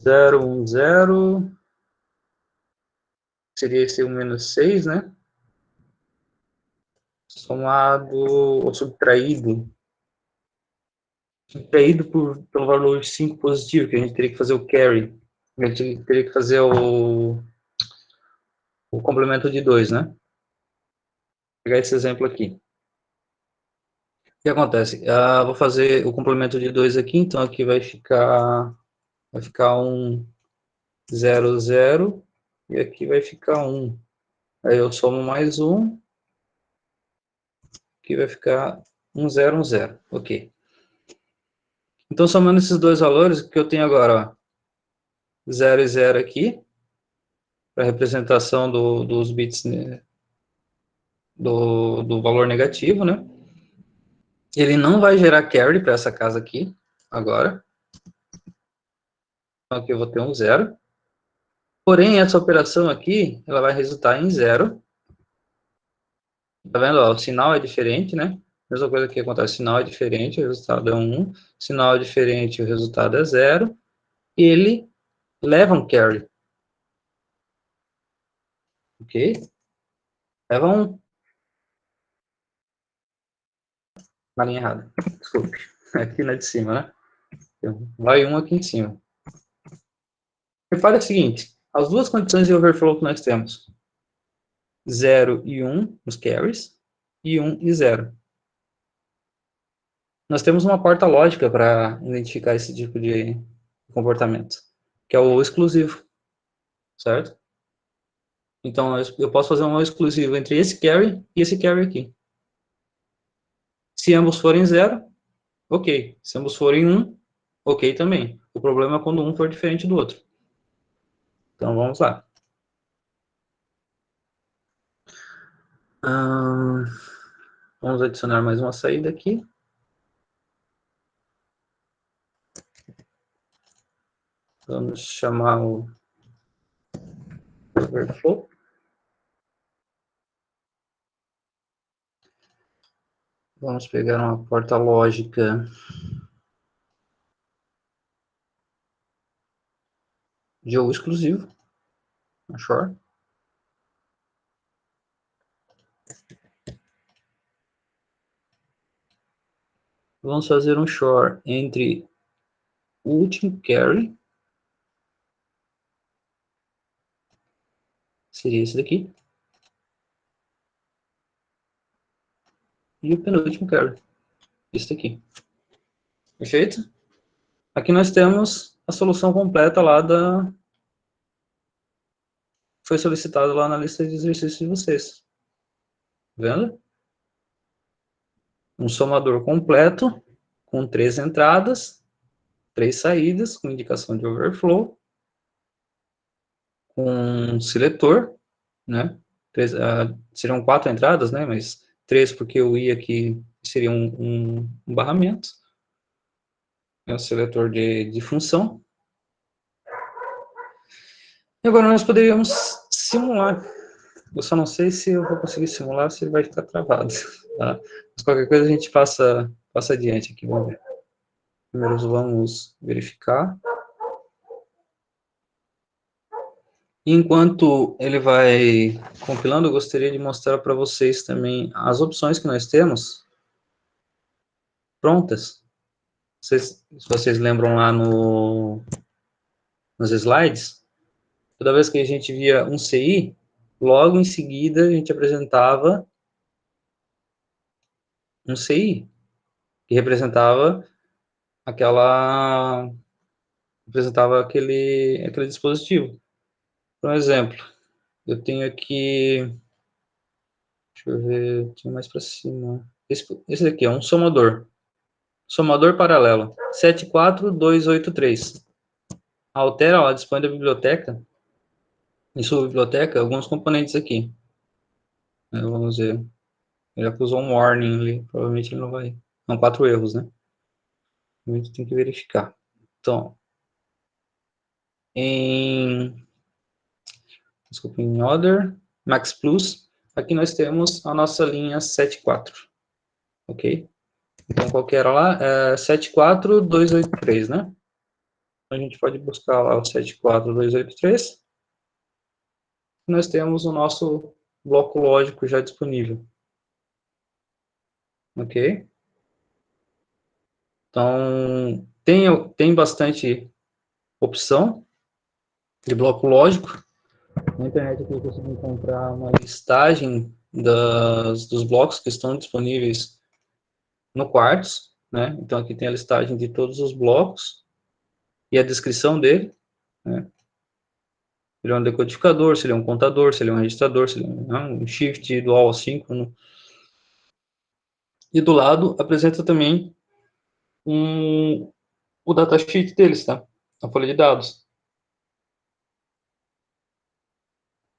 0, 1, 0, seria esse 1 menos 6, né? Somado ou subtraído. Subtraído pelo valor 5 positivo, que a gente teria que fazer o carry. A gente teria que fazer o complemento de 2, né? Vou pegar esse exemplo aqui. O que acontece? Vou fazer o complemento de 2 aqui, então aqui vai ficar 1, 0, 0, e aqui vai ficar 1. Aí eu somo mais 1, aqui vai ficar 1, 0, 1, 0. Ok. Então, somando esses dois valores, o que eu tenho agora? Ó, 0 e 0 aqui, para representação dos bits, né, do valor negativo, né? Ele não vai gerar carry para essa casa aqui, agora. Então, aqui eu vou ter um 0. Porém, essa operação aqui, ela vai resultar em 0. Tá vendo? Ó, o sinal é diferente, né? Mesma coisa que acontece, o sinal é diferente, o resultado é 1. Sinal é diferente, o resultado é 0. E ele leva um carry. Ok? Leva um... Na linha errada. Desculpe. Aqui na de cima, né? Vai um aqui em cima. Repare o seguinte, as duas condições de overflow que nós temos, 0 e 1 nos carries, e 1 e 0. Nós temos uma porta lógica para identificar esse tipo de comportamento, que é o exclusivo, certo? Então, eu posso fazer um exclusivo entre esse carry e esse carry aqui. Se ambos forem 0, ok. Se ambos forem 1, ok também. O problema é quando um for diferente do outro. Então, vamos lá. Vamos adicionar mais uma saída aqui. Vamos chamar o overflow. Vamos pegar uma porta lógica de ou exclusivo, a short. Vamos fazer um short entre o último carry, seria esse daqui, e o penúltimo carry, esse daqui. Perfeito? Aqui nós temos a solução completa lá foi solicitada lá na lista de exercícios de vocês. Tá vendo? Um somador completo, com 3 entradas, 3 saídas, com indicação de overflow, com um seletor, né? Seriam 4 entradas, né? Mas 3 porque o i aqui seria um barramento. É um seletor de função. E agora nós poderíamos simular. Eu só não sei se eu vou conseguir simular, se ele vai ficar travado. Tá? Mas qualquer coisa a gente passa adiante aqui, vamos ver. Primeiro vamos verificar. Enquanto ele vai compilando, eu gostaria de mostrar para vocês também as opções que nós temos prontas. Se vocês lembram lá nos slides, toda vez que a gente via um CI, logo em seguida a gente apresentava um CI, que representava aquele dispositivo. Por exemplo, eu tenho aqui, deixa eu ver, tinha mais para cima. Esse daqui é um somador. Somador paralelo, 74283. Altera, ela dispõe da biblioteca, em sua biblioteca, alguns componentes aqui. Vamos ver. Ele acusou um warning ali, provavelmente ele não vai. São 4 erros, né? A gente tem que verificar. Então, desculpa, em Other, Max Plus, aqui nós temos a nossa linha 74, ok? Então, qual que era lá? 74283, né? A gente pode buscar lá o 74283. Nós temos o nosso bloco lógico já disponível, ok? Então, tem bastante opção de bloco lógico. Na internet aqui eu consigo encontrar uma listagem dos blocos que estão disponíveis no Quartz, né? Então aqui tem a listagem de todos os blocos e a descrição dele, né? Se ele é um decodificador, se ele é um contador, se ele é um registrador, se ele é um shift dual assíncrono. E do lado apresenta também o datasheet deles, tá? A folha de dados.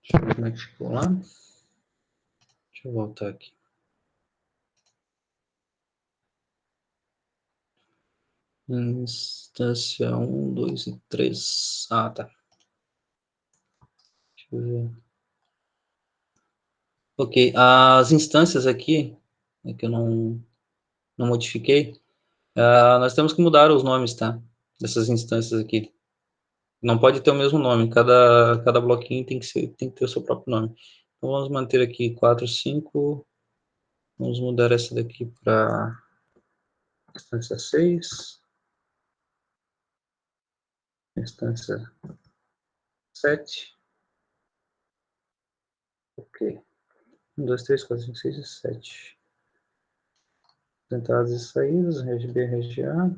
Deixa eu ver como é que ficou lá. Deixa eu voltar aqui. Instância 1, 2 e 3. Ah, tá. Deixa eu ver. Ok, as instâncias aqui, que eu não modifiquei, nós temos que mudar os nomes, tá? Dessas instâncias aqui. Não pode ter o mesmo nome, cada bloquinho tem que ter o seu próprio nome. Então, vamos manter aqui 4, 5. Vamos mudar essa daqui para instância 6. Instância 7. Ok. 1, 2, 3, 4, 5, 6 e 7. Entradas e saídas, RGB, RGA.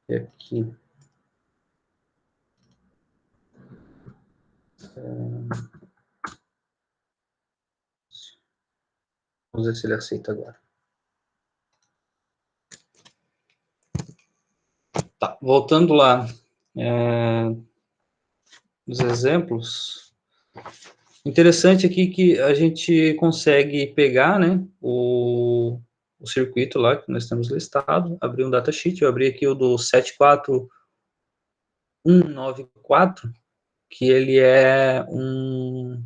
E aqui. Vamos ver se ele aceita agora. Tá, voltando lá, os exemplos. Interessante aqui que a gente consegue pegar, né, o circuito lá que nós temos listado, abrir um datasheet, eu abri aqui o do 74194, que ele é um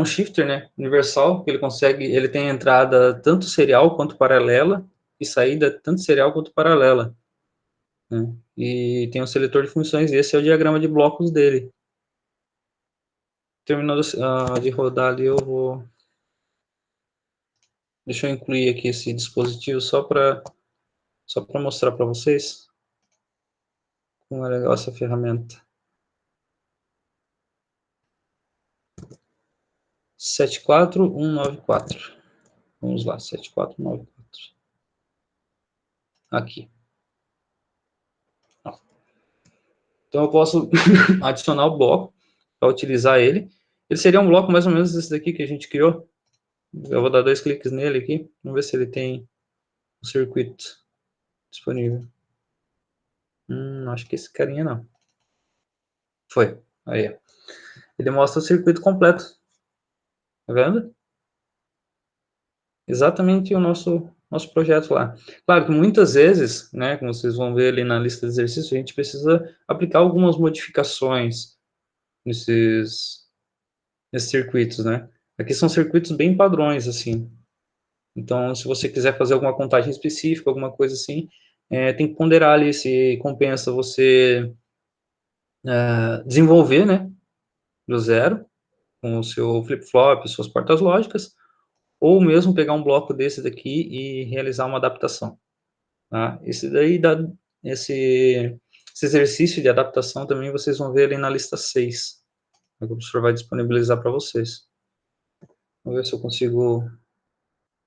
shifter, né, universal, que ele tem entrada tanto serial quanto paralela, e saída tanto serial quanto paralela, né, e tem um seletor de funções, e esse é o diagrama de blocos dele. Terminando de rodar ali, deixa eu incluir aqui esse dispositivo só para mostrar para vocês como é legal essa ferramenta. 74194. Vamos lá, 74194. Aqui. Então eu posso adicionar o bloco para utilizar ele. Ele seria um bloco mais ou menos esse daqui que a gente criou. Eu vou dar 2 cliques nele aqui. Vamos ver se ele tem o circuito disponível. Acho que esse carinha não. Foi. Aí. Ele mostra o circuito completo. Tá vendo? Exatamente o nosso projeto lá. Claro que muitas vezes, né, como vocês vão ver ali na lista de exercícios, a gente precisa aplicar algumas modificações nesses circuitos, né? Aqui são circuitos bem padrões, assim. Então, se você quiser fazer alguma contagem específica, alguma coisa assim, tem que ponderar ali se compensa você desenvolver, né, do zero, com o seu flip-flop, suas portas lógicas, ou mesmo pegar um bloco desse daqui e realizar uma adaptação. Tá? Esse exercício de adaptação também vocês vão ver ali na lista 6, que o professor vai disponibilizar para vocês. Vamos ver se eu consigo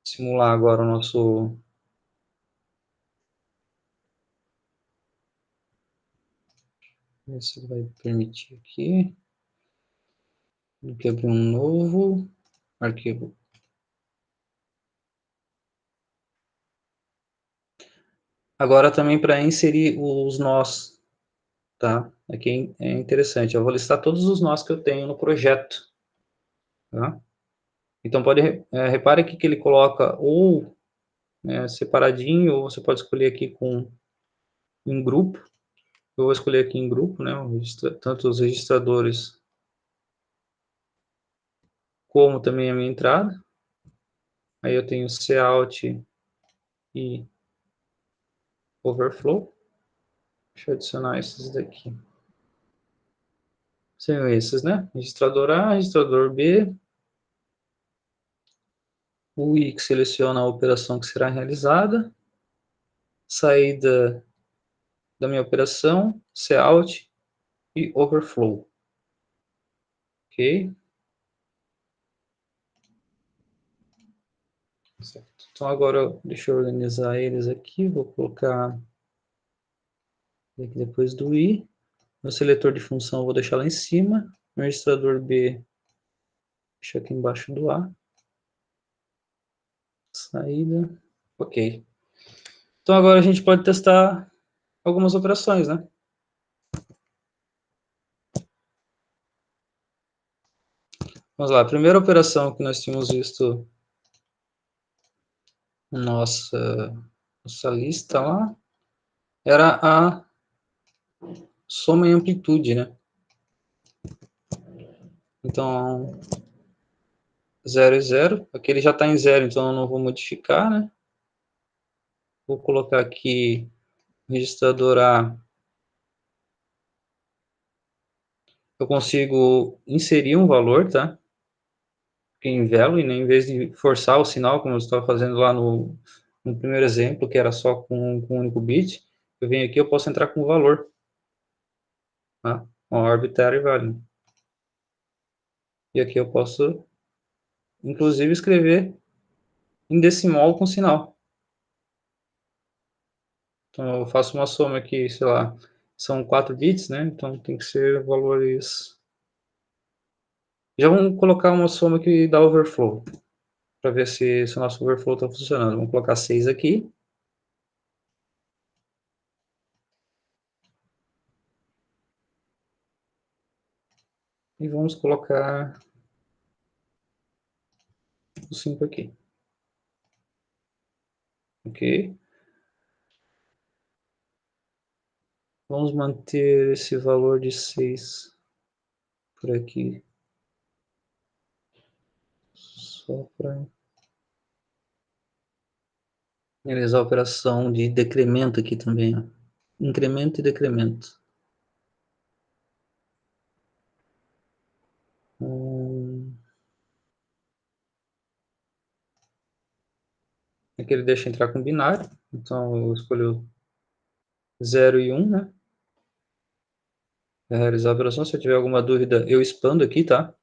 simular agora o nosso... Ver se ele vai permitir aqui. Vou abrir um novo arquivo. Agora também para inserir os nós, tá? Aqui é interessante. Eu vou listar todos os nós que eu tenho no projeto, tá? Então repare aqui que ele coloca ou separadinho, ou você pode escolher aqui em grupo. Eu vou escolher aqui em grupo, né? Tanto os registradores como também a minha entrada. Aí eu tenho Cout e Overflow. Deixa eu adicionar esses daqui. São esses, né? Registrador A, registrador B. O I que seleciona a operação que será realizada. Saída da minha operação, Cout e Overflow. Ok? Certo. Então agora deixa eu organizar eles aqui. Vou colocar aqui depois do I. Meu seletor de função eu vou deixar lá em cima. Meu registrador B, deixa aqui embaixo do A. Saída. Ok. Então agora a gente pode testar algumas operações, né? Vamos lá. A primeira operação que nós tínhamos visto na nossa lista lá era a soma em amplitude, né? Então, 0 e 0. Aqui ele já está em 0, então eu não vou modificar, né? Vou colocar aqui registrador A. Eu consigo inserir um valor, tá? Em velo, e né, em vez de forçar o sinal, como eu estava fazendo lá no primeiro exemplo, que era só com um único bit, eu venho aqui, eu posso entrar com o valor, tá? Um arbitrário value. E aqui eu posso, inclusive, escrever em decimal com sinal. Então, eu faço uma soma aqui, sei lá, são 4 bits, né? Então, tem que ser valores... Já vamos colocar uma soma que dá overflow, para ver se o nosso overflow está funcionando. Vamos colocar 6 aqui. E vamos colocar o 5 aqui. Ok? Vamos manter esse valor de 6 por aqui. Só para realizar a operação de decremento aqui também. Ó. Incremento e decremento. Aqui ele deixa entrar com binário. Então eu escolho 0 e 1, né? Para realizar a operação. Se eu tiver alguma dúvida, eu expando aqui, tá?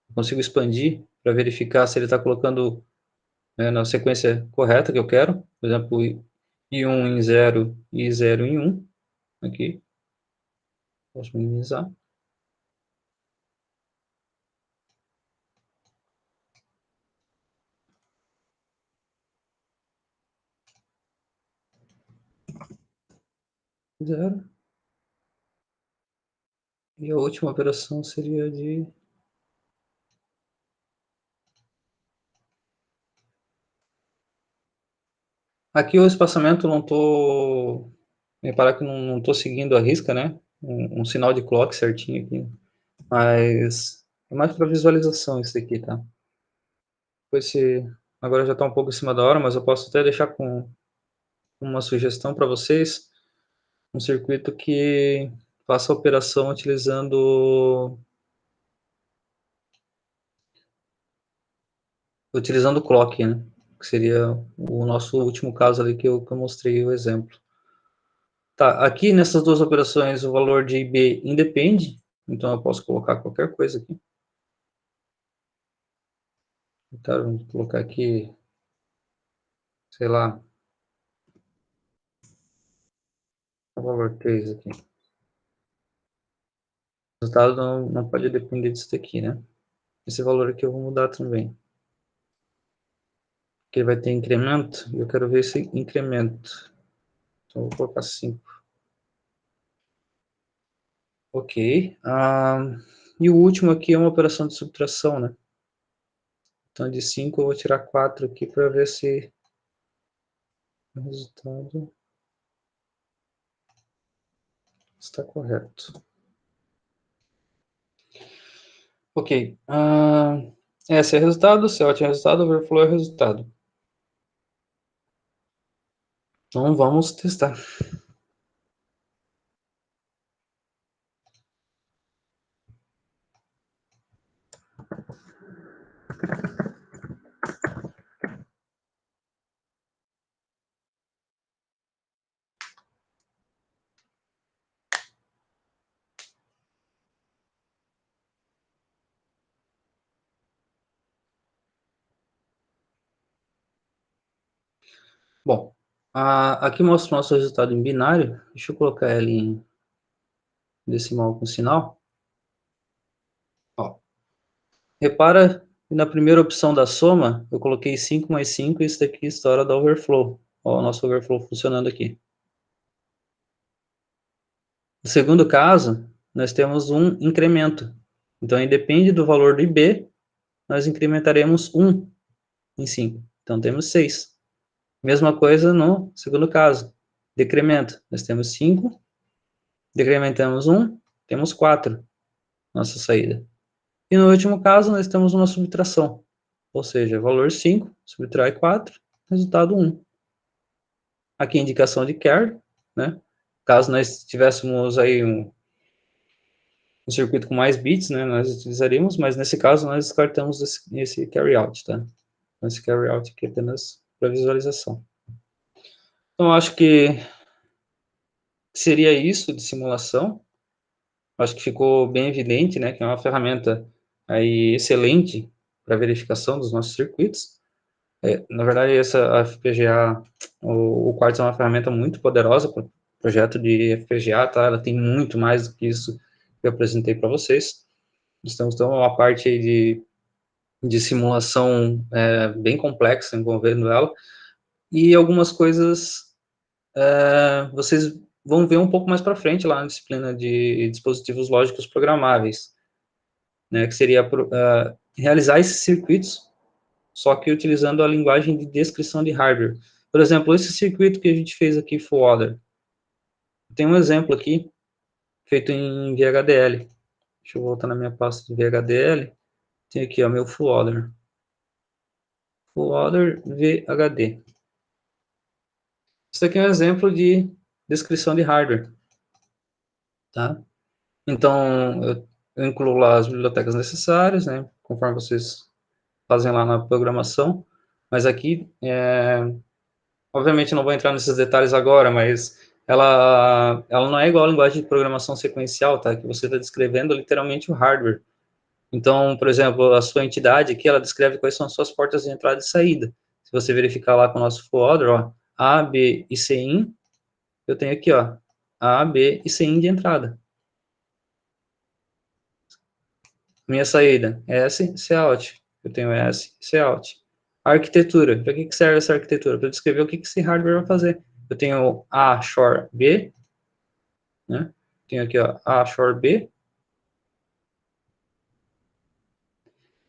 Eu consigo expandir para verificar se ele está colocando na sequência correta que eu quero. Por exemplo, I1 em 0 e 0 em 1. Aqui. Posso minimizar. Zero. E a última operação seria de... Aqui o espaçamento não estou... Reparar que não estou seguindo a risca, né? Um sinal de clock certinho aqui. Mas é mais para visualização isso aqui, tá? Agora já está um pouco em cima da hora, mas eu posso até deixar com uma sugestão para vocês. Um circuito que faça a operação utilizando o clock, né? Que seria o nosso último caso ali que eu mostrei o exemplo. Tá, aqui nessas duas operações o valor de IB independe, então eu posso colocar qualquer coisa aqui. Então, vou colocar aqui, sei lá, o valor 3 aqui. O resultado não pode depender disso daqui, né? Esse valor aqui eu vou mudar também. Porque vai ter incremento, e eu quero ver esse incremento. Então, eu vou colocar 5. Ok. E o último aqui é uma operação de subtração, né? Então, de 5 eu vou tirar 4 aqui para ver se o resultado está correto. Ok. Esse é o resultado, CEOT é o resultado, Overflow é o resultado. Então, vamos testar. Bom, aqui mostra o nosso resultado em binário. Deixa eu colocar ele em decimal com sinal. Ó, repara que na primeira opção da soma, eu coloquei 5 mais 5, e isso daqui é a história da overflow. Ó, o nosso overflow funcionando aqui. No segundo caso, nós temos um incremento. Então, independe do valor do IB, nós incrementaremos 1 em 5. Então, temos 6. Mesma coisa no segundo caso. Decremento. Nós temos 5, decrementamos 1, temos 4, nossa saída. E no último caso, nós temos uma subtração. Ou seja, valor 5, subtrai 4, resultado 1. Aqui indicação de carry, né? Caso nós tivéssemos aí um circuito com mais bits, né, nós utilizaríamos, mas nesse caso nós descartamos esse carry out, tá? Esse carry out aqui é apenas para visualização. Então, acho que seria isso de simulação. Acho que ficou bem evidente, né, que é uma ferramenta aí excelente para verificação dos nossos circuitos. Na verdade, essa FPGA, o Quartz é uma ferramenta muito poderosa para o projeto de FPGA, tá? Ela tem muito mais do que isso que eu apresentei para vocês. Estamos então uma parte aí de simulação bem complexa envolvendo ela, e algumas coisas vocês vão ver um pouco mais para frente lá na disciplina de dispositivos lógicos programáveis, né, que seria realizar esses circuitos, só que utilizando a linguagem de descrição de hardware. Por exemplo, esse circuito que a gente fez aqui, full adder, tem um exemplo aqui, feito em VHDL. Deixa eu voltar na minha pasta de VHDL. Tem aqui, ó, meu full adder. Full adder VHD. Isso aqui é um exemplo de descrição de hardware, tá? Então, eu incluo lá as bibliotecas necessárias, né, conforme vocês fazem lá na programação, mas aqui, obviamente não vou entrar nesses detalhes agora, mas ela não é igual a linguagem de programação sequencial, tá? Que você está descrevendo literalmente o hardware. Então, por exemplo, a sua entidade aqui, ela descreve quais são as suas portas de entrada e saída. Se você verificar lá com o nosso folder, ó, A, B e C in, eu tenho aqui, ó, A, B e C in de entrada. Minha saída, S, C out. Eu tenho S, C out. A arquitetura, para que serve essa arquitetura? Para descrever o que esse hardware vai fazer. Eu tenho A, shore, B, né? Tenho aqui, ó, A, shore, B.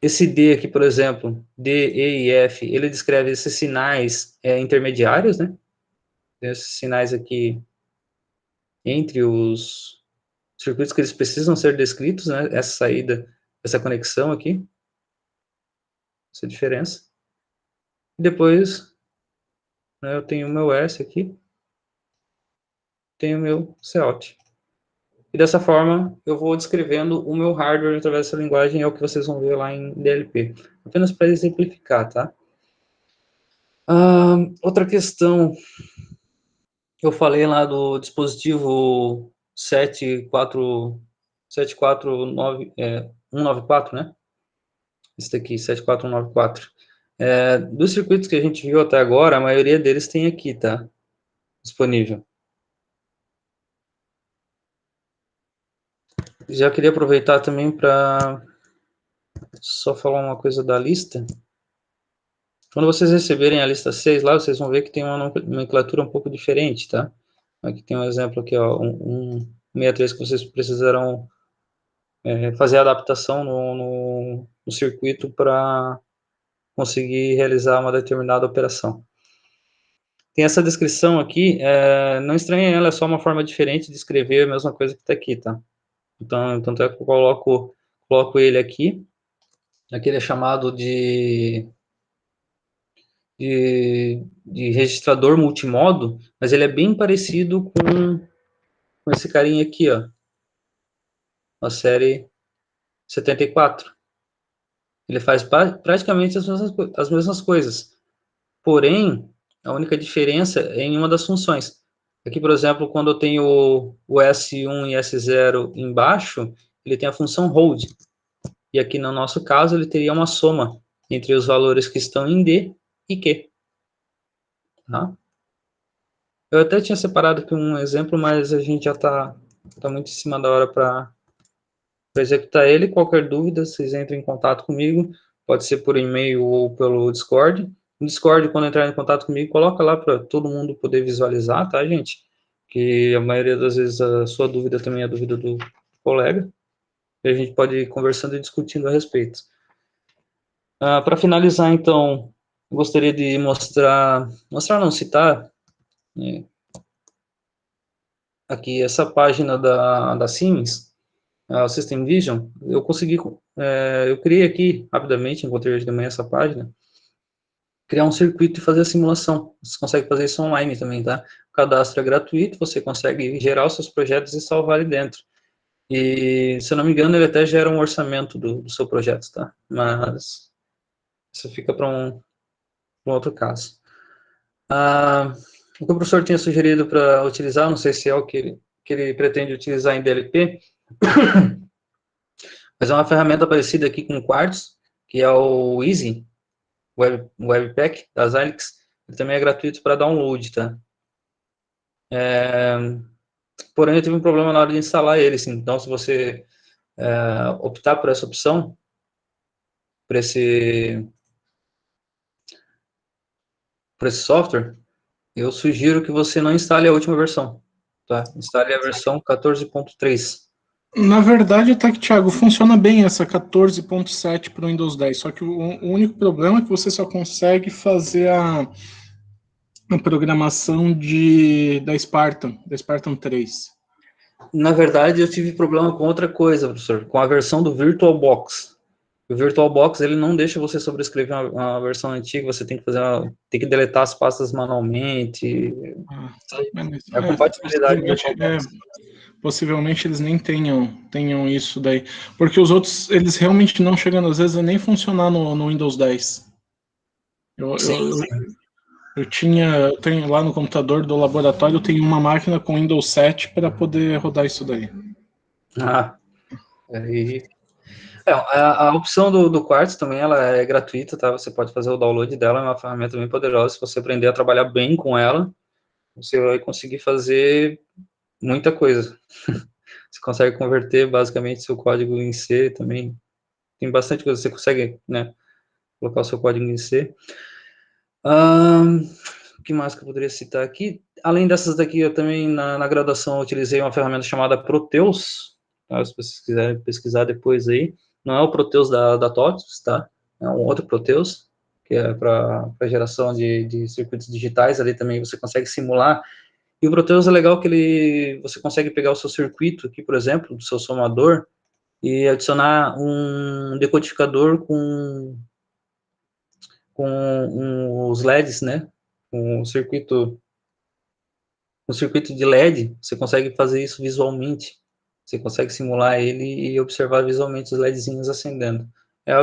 Esse D aqui, por exemplo, D, E e F, ele descreve esses sinais intermediários, né? Tem esses sinais aqui entre os circuitos que eles precisam ser descritos, né? Essa saída, essa conexão aqui, essa diferença. E depois, né, eu tenho o meu S aqui, tenho o meu Cout. E dessa forma, eu vou descrevendo o meu hardware através dessa linguagem, é o que vocês vão ver lá em DLP. Apenas para exemplificar, tá? Outra questão, eu falei lá do dispositivo 749, 194, né? esse daqui, 7494. Dos circuitos que a gente viu até agora, a maioria deles tem aqui, tá? Disponível. Já queria aproveitar também para só falar uma coisa da lista. Quando vocês receberem a lista 6 lá, vocês vão ver que tem uma nomenclatura um pouco diferente, tá? Aqui tem um exemplo aqui, ó, um 63 que vocês precisarão fazer a adaptação no circuito para conseguir realizar uma determinada operação. Tem essa descrição aqui, não estranhe ela, é só uma forma diferente de escrever a mesma coisa que está aqui, tá? Então, tanto é que eu coloco ele aqui ele é chamado de registrador multimodo, mas ele é bem parecido com esse carinha aqui, ó, a série 74. Ele faz praticamente as mesmas coisas, porém, a única diferença é em uma das funções. Aqui, por exemplo, quando eu tenho o S1 e S0 embaixo, ele tem a função hold, e aqui no nosso caso ele teria uma soma entre os valores que estão em D e Q. Tá? Eu até tinha separado aqui um exemplo, mas a gente já está muito em cima da hora para executar ele. Qualquer dúvida, vocês entrem em contato comigo, pode ser por e-mail ou pelo Discord. No Discord, quando entrar em contato comigo, coloca lá para todo mundo poder visualizar, tá, gente? Que a maioria das vezes a sua dúvida também é a dúvida do colega, e a gente pode ir conversando e discutindo a respeito. Para finalizar, então, gostaria de não, citar, né, aqui essa página da Siemens, a System Vision. Eu criei aqui rapidamente, encontrei hoje de manhã essa página, criar um circuito e fazer a simulação. Você consegue fazer isso online também, tá? O cadastro é gratuito, você consegue gerar os seus projetos e salvar ali dentro. E, se eu não me engano, ele até gera um orçamento do seu projeto, tá? Mas isso fica para um outro caso. O que o professor tinha sugerido para utilizar, não sei se é o que ele pretende utilizar em DLP, mas é uma ferramenta parecida aqui com o Quartz, que é o Easy Webpack da Xilinx. Ele também é gratuito para download, tá? Porém, eu tive um problema na hora de instalar ele, assim. Então, se você optar por essa opção, por esse software, eu sugiro que você não instale a última versão, tá? Instale a versão 14.3. Na verdade, até que, Thiago, funciona bem essa 14.7 para o Windows 10, só que o único problema é que você só consegue fazer a programação da Spartan 3. Na verdade, eu tive problema com outra coisa, professor, com a versão do VirtualBox. O VirtualBox, ele não deixa você sobrescrever uma versão antiga, você tem que deletar as pastas manualmente. A compatibilidade do VirtualBox. Possivelmente eles nem tenham isso daí. Porque os outros, eles realmente não chegam, às vezes, a nem funcionar no Windows 10. Eu tenho lá no computador do laboratório, eu tenho uma máquina com Windows 7 para poder rodar isso daí. A opção do Quartz também, ela é gratuita, tá? Você pode fazer o download dela, é uma ferramenta bem poderosa. Se você aprender a trabalhar bem com ela, você vai conseguir fazer muita coisa. Você consegue converter basicamente seu código em C também. Tem bastante coisa, você consegue, né, colocar o seu código em C. O que mais que eu poderia citar aqui? Além dessas daqui, eu também, na graduação, utilizei uma ferramenta chamada Proteus, tá? Se vocês quiserem pesquisar depois aí. Não é o Proteus da TOTVS, tá? É um outro Proteus, que é para geração de circuitos digitais, ali também você consegue simular. E o Proteus é legal que você consegue pegar o seu circuito aqui, por exemplo, do seu somador, e adicionar um decodificador com os LEDs, né? Com o circuito de LED, você consegue fazer isso visualmente. Você consegue simular ele e observar visualmente os LEDzinhos acendendo.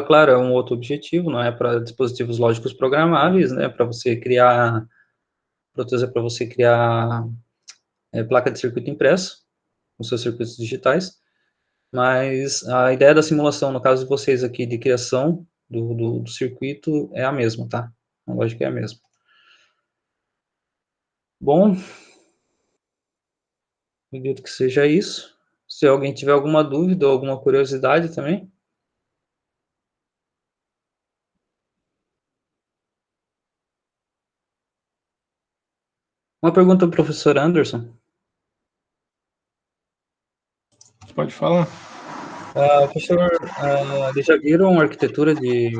Claro, é um outro objetivo, não é para dispositivos lógicos programáveis, né? Para você criar, Proteus é para você criar placa de circuito impresso, com seus circuitos digitais. Mas a ideia da simulação, no caso de vocês aqui de criação do circuito é a mesma, tá? A lógica é a mesma. Bom, acredito que seja isso. Se alguém tiver alguma dúvida ou alguma curiosidade também. Uma pergunta para o professor Anderson. Pode falar? Professor, eles já viram arquitetura de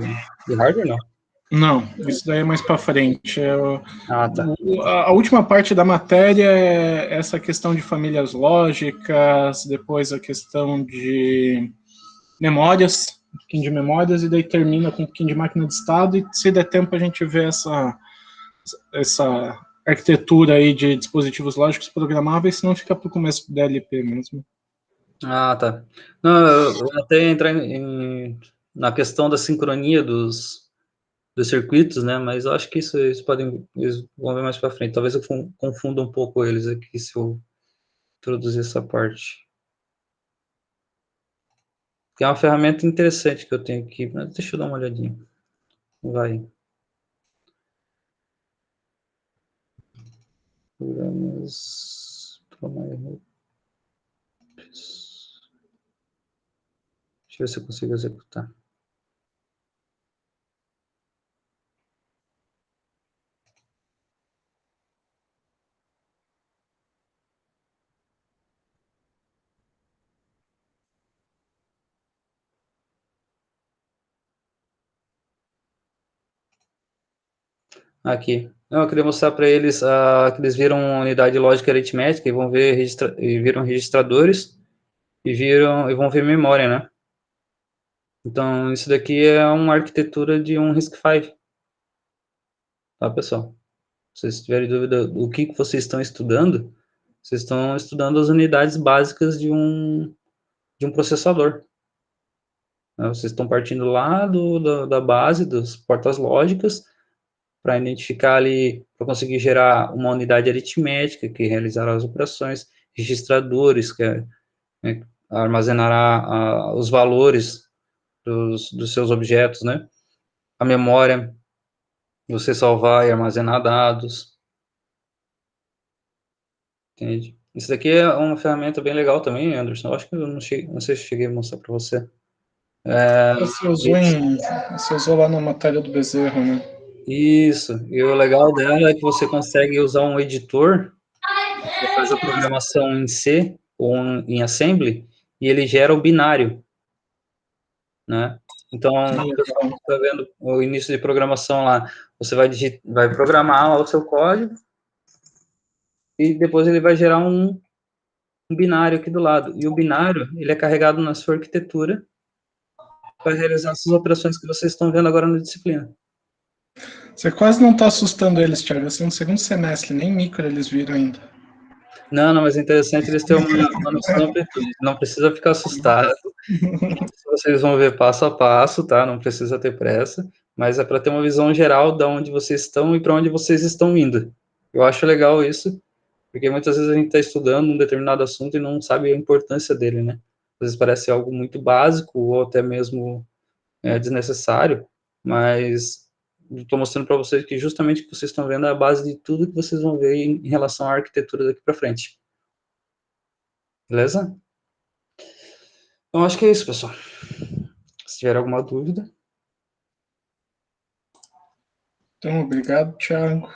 hardware, não? Não, isso daí é mais para frente. Tá. A última parte da matéria é essa questão de famílias lógicas, depois a questão de memórias, um pouquinho de memórias, e daí termina com um pouquinho de máquina de estado, e se der tempo a gente vê essa arquitetura aí de dispositivos lógicos programáveis, senão fica para o começo do DLP mesmo. Tá. Não, eu até entrar na questão da sincronia dos circuitos, né? Mas eu acho que isso eles vão ver mais para frente. Talvez eu confunda um pouco eles aqui se eu introduzir essa parte. Que é uma ferramenta interessante que eu tenho aqui, mas deixa eu dar uma olhadinha. Vai. Programas. Deixa eu ver se eu consigo executar. Aqui. Não, eu queria mostrar para eles que eles viram unidade lógica aritmética e vão ver e viram registradores e vão ver memória, né? Então, isso daqui é uma arquitetura de um RISC-V. Tá, pessoal? Se vocês tiverem dúvida do que vocês estão estudando, vocês estão estudando as unidades básicas de um processador. Vocês estão partindo lá da base, das portas lógicas, para identificar ali, para conseguir gerar uma unidade aritmética que realizará as operações, registradores, que armazenará os valores dos seus objetos, né? A memória, você salvar e armazenar dados. Entende? Isso daqui é uma ferramenta bem legal também, Anderson. Eu acho que eu não sei se eu cheguei a mostrar para você. Você usou lá na matéria do Bezerra, né? Isso. E o legal dela é que você consegue usar um editor que faz a programação em C ou em Assembly e ele gera o binário, né? Então, o pessoal está vendo o início de programação lá. Você vai programar o seu código e depois ele vai gerar um binário aqui do lado. E o binário, ele é carregado na sua arquitetura para realizar essas operações que vocês estão vendo agora na disciplina. Você quase não está assustando eles, Thiago. Assim, no segundo semestre, nem micro eles viram ainda. Não, mas é interessante eles terem uma noção de amplitude. Não precisa ficar assustado. Vocês vão ver passo a passo, tá? Não precisa ter pressa. Mas é para ter uma visão geral de onde vocês estão e para onde vocês estão indo. Eu acho legal isso, porque muitas vezes a gente está estudando um determinado assunto e não sabe a importância dele, né? Às vezes parece algo muito básico ou até mesmo desnecessário, mas estou mostrando para vocês que justamente o que vocês estão vendo é a base de tudo que vocês vão ver em relação à arquitetura daqui para frente. Beleza? Então, acho que é isso, pessoal. Se tiver alguma dúvida. Então, obrigado, Thiago.